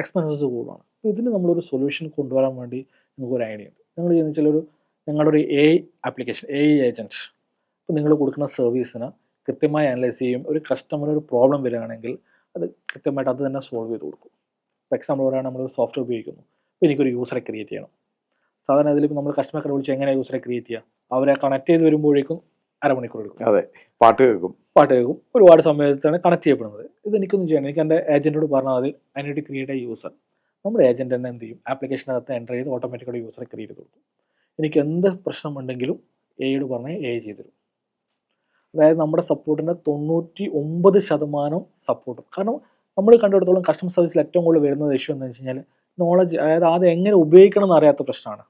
Speaker 2: എക്സ്പെൻസസ് കൂടുതലാണ്. അപ്പോൾ ഇതിന് നമ്മളൊരു സൊല്യൂഷൻ കൊണ്ടുവരാൻ വേണ്ടി നമുക്കൊരു ഐഡിയ ഉണ്ട്. ഞങ്ങൾ ചെയ്യുന്ന വെച്ചാൽ ഞങ്ങളുടെ ഒരു AI ആപ്ലിക്കേഷൻ, AI ഏജൻറ്റ്. അപ്പോൾ നിങ്ങൾ കൊടുക്കുന്ന സർവീസിന് കൃത്യമായി അനലൈസ് ചെയ്യും. ഒരു കസ്റ്റമർ ഒരു പ്രോബ്ലം വരികയാണെങ്കിൽ അത് കൃത്യമായിട്ട് അത് തന്നെ സോൾവ് ചെയ്ത് കൊടുക്കും. ഫോർ എക്സാമ്പിൾ പറയുകയാണെങ്കിൽ നമ്മളൊരു സോഫ്റ്റ്വെയർ ഉപയോഗിക്കുന്നു. അപ്പോൾ എനിക്കൊരു യൂസറെ ക്രിയേറ്റ് ചെയ്യണം. സാധാരണ ഇതിലിപ്പോൾ നമ്മൾ കസ്റ്റമറെ വിളിച്ച് എങ്ങനെ യൂസറെ ക്രിയേറ്റ് ചെയ്യുക, അവരെ കണക്ട് ചെയ്ത് വരുമ്പോഴേക്കും അരമണിക്കൂർ എടുക്കും.
Speaker 1: അതെ, പാട്ട് കേൾക്കും.
Speaker 2: ഒരുപാട് സമയത്താണ് കണക്ട് ചെയ്യപ്പെടുന്നത്. ഇതെനിക്കൊന്നും ചെയ്യണം. എനിക്ക് എൻ്റെ ഏജൻറ്റോട് പറഞ്ഞാൽ മതി, I need to create a user. നമ്മുടെ ഏജൻറ്റ് തന്നെ എന്ത് ചെയ്യും, ആപ്ലിക്കേഷനകത്ത് എൻ്റർ ചെയ്ത് ഓട്ടോമാറ്റിക്കായിട്ട് യൂസറെ ക്രിയേറ്റ് ചെയ്ത് കൊടുക്കും. എനിക്ക് എന്ത് പ്രശ്നമുണ്ടെങ്കിലും AIയോട് പറഞ്ഞാൽ AI ചെയ്തു തരും. അതായത് നമ്മുടെ സപ്പോർട്ടിൻ്റെ 99% സപ്പോർട്ടും. കാരണം നമ്മൾ കണ്ടെടുത്തോളം കസ്റ്റമർ സർവീസിൽ ഏറ്റവും കൂടുതൽ വരുന്നത് ഇഷ്യൂ എന്താണെന്ന് വെച്ച് കഴിഞ്ഞാൽ നോളജ്, അതായത് അത് എങ്ങനെ ഉപയോഗിക്കണം എന്ന് അറിയാത്ത പ്രശ്നമാണ്.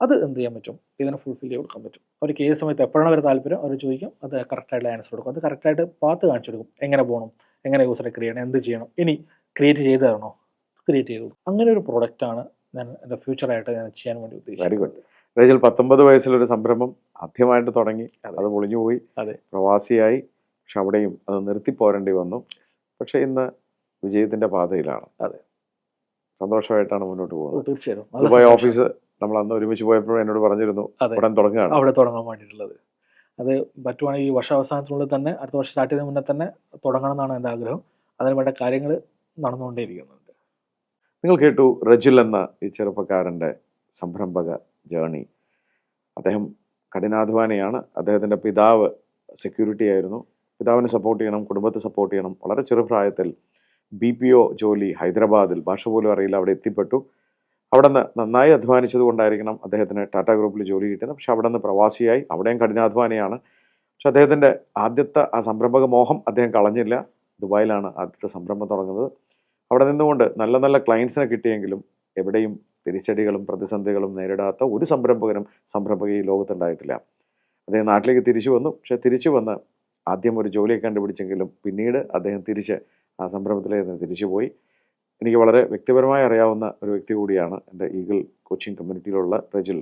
Speaker 2: അത് എന്ത് ചെയ്യാൻ പറ്റും, ഇതിനെ ഫുൾഫിൽ ചെയ്ത് കൊടുക്കാൻ പറ്റും. അവർക്ക് ഏത് സമയത്ത് എപ്പോഴാണ് അവർ താല്പര്യം അവർ ചോദിക്കും, അത് കറക്റ്റായിട്ടുള്ള ആൻസർ കൊടുക്കും. അത് കറക്റ്റായിട്ട് പാത്ത് കാണിച്ചു കൊടുക്കും, എങ്ങനെ പോകണം, എങ്ങനെ യൂസറെ ക്രിയേറ്റ് ചെയ്യണം, എന്ത് ചെയ്യണം, ഇനി ക്രിയേറ്റ് ചെയ്ത് തരണോ, ക്രിയേറ്റ് ചെയ്ത് കൊടുക്കും. അങ്ങനെ ഒരു പ്രോഡക്റ്റാണ് ഞാൻ എൻ്റെ ഫ്യൂച്ചറായിട്ട് ഞാൻ ചെയ്യാൻ വേണ്ടി ഉദ്ദേശിച്ചത്.
Speaker 1: Very good. റേച്ചൽ 19 വയസ്സിലൊരു സംരംഭം ആദ്യമായിട്ട് തുടങ്ങി, അത് പൊളിഞ്ഞുപോയി,
Speaker 2: അതെ,
Speaker 1: പ്രവാസിയായി. പക്ഷെ അവിടെയും അത് നിർത്തിപ്പോരേണ്ടി വന്നു. പക്ഷെ ഇന്ന് വിജയത്തിന്റെ പാതയിലാണ്.
Speaker 2: അതെ,
Speaker 1: സന്തോഷമായിട്ടാണ് മുന്നോട്ട് പോകുന്നത്.
Speaker 2: തീർച്ചയായും.
Speaker 1: ദുബായ് ഓഫീസ് നമ്മൾ അന്ന് ഒരുമിച്ച് പോയപ്പോൾ എന്നോട് പറഞ്ഞിരുന്നു ഉടൻ തുടങ്ങുകയാണ്,
Speaker 2: അവിടെ തുടങ്ങാൻ വേണ്ടിയിട്ടുള്ളത്. അത് പറ്റുവാണെങ്കിൽ ഈ വർഷാവസാനത്തിനുള്ളിൽ തന്നെ, അടുത്ത വർഷം സ്റ്റാർട്ട് ചെയ്യുന്നതിന് മുന്നേ തന്നെ തുടങ്ങണം എന്നാണ് എൻ്റെ ആഗ്രഹം. അതിന് വേണ്ട കാര്യങ്ങൾ നടന്നുകൊണ്ടേയിരിക്കുന്നുണ്ട്.
Speaker 1: നിങ്ങൾ കേട്ടു റജിൽ എന്ന ഈ ചെറുപ്പക്കാരൻ്റെ സംരംഭക ജേണി. അദ്ദേഹം കഠിനാധ്വാനിയാണ്. അദ്ദേഹത്തിൻ്റെ പിതാവ് സെക്യൂരിറ്റി ആയിരുന്നു. പിതാവിനെ സപ്പോർട്ട് ചെയ്യണം, കുടുംബത്തെ സപ്പോർട്ട് ചെയ്യണം. വളരെ ചെറുപ്രായത്തിൽ BPO ജോലി ഹൈദരാബാദിൽ, ഭാഷ പോലും അറിയില്ല, അവിടെ എത്തിപ്പെട്ടു. അവിടെ നിന്ന് നന്നായി അധ്വാനിച്ചത് കൊണ്ടായിരിക്കണം അദ്ദേഹത്തിന് ടാറ്റ ഗ്രൂപ്പിൽ ജോലി കിട്ടിയത്. പക്ഷെ അവിടെ നിന്ന് പ്രവാസിയായി, അവിടെയും കഠിനാധ്വാനിയാണ്. പക്ഷെ അദ്ദേഹത്തിൻ്റെ ആദ്യത്തെ ആ സംരംഭക മോഹം അദ്ദേഹം കളഞ്ഞില്ല. ദുബായിലാണ് ആദ്യത്തെ സംരംഭം തുടങ്ങുന്നത്. അവിടെ നിന്നുകൊണ്ട് നല്ല നല്ല ക്ലയൻസിനെ കിട്ടിയെങ്കിലും എവിടെയും തിരിച്ചടികളും പ്രതിസന്ധികളും നേരിടാത്ത ഒരു സംരംഭക ഈ ലോകത്തുണ്ടായിട്ടില്ല. അദ്ദേഹം നാട്ടിലേക്ക് തിരിച്ചു വന്നു. പക്ഷെ തിരിച്ചു വന്ന് ആദ്യം ഒരു ജോലിയൊക്കെ കണ്ടുപിടിച്ചെങ്കിലും പിന്നീട് അദ്ദേഹം തിരിച്ച് ആ സംരംഭത്തിലേക്ക് തിരിച്ചുപോയി. എനിക്ക് വളരെ വ്യക്തിപരമായി അറിയാവുന്ന ഒരു വ്യക്തി കൂടിയാണ് എൻ്റെ ഈഗിൾ കോച്ചിങ് കമ്മ്യൂണിറ്റിയിലുള്ള റജിൽ.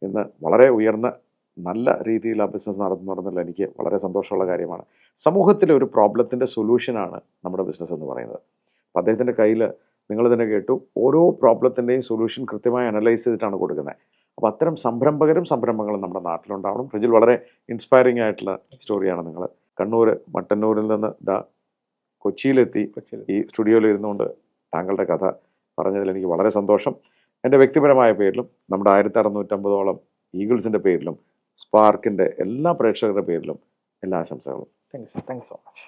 Speaker 1: ഇന്ന് വളരെ ഉയർന്ന നല്ല രീതിയിൽ ആ ബിസിനസ് നടത്തുന്നതെന്നുള്ള എനിക്ക് വളരെ സന്തോഷമുള്ള കാര്യമാണ്. സമൂഹത്തിലെ ഒരു പ്രോബ്ലത്തിൻ്റെ സൊല്യൂഷനാണ് നമ്മുടെ ബിസിനസ് എന്ന് പറയുന്നത്. അപ്പോൾ അദ്ദേഹത്തിൻ്റെ കയ്യിൽ നിങ്ങൾ തന്നെ കേട്ടു, ഓരോ പ്രോബ്ലത്തിൻ്റെയും സൊല്യൂഷൻ കൃത്യമായി അനലൈസ് ചെയ്തിട്ടാണ് കൊടുക്കുന്നത്. അപ്പോൾ അത്തരം സംരംഭങ്ങളും നമ്മുടെ നാട്ടിലുണ്ടാവണം. റജിൽ വളരെ ഇൻസ്പയറിംഗ് ആയിട്ടുള്ള സ്റ്റോറിയാണ്. നിങ്ങൾ കണ്ണൂർ മട്ടന്നൂരിൽ നിന്ന് കൊച്ചിയിലെത്തി ഈ സ്റ്റുഡിയോയിൽ ഇരുന്നുകൊണ്ട് താങ്കളുടെ കഥ പറഞ്ഞതിൽ എനിക്ക് വളരെ സന്തോഷം. എൻ്റെ വ്യക്തിപരമായ പേരിലും നമ്മുടെ 1650ഓളം ഈഗിൾസിൻ്റെ പേരിലും സ്പാർക്കിൻ്റെ എല്ലാ പ്രേക്ഷകരുടെ പേരിലും എല്ലാ ആശംസകളും.
Speaker 2: Thank you so much.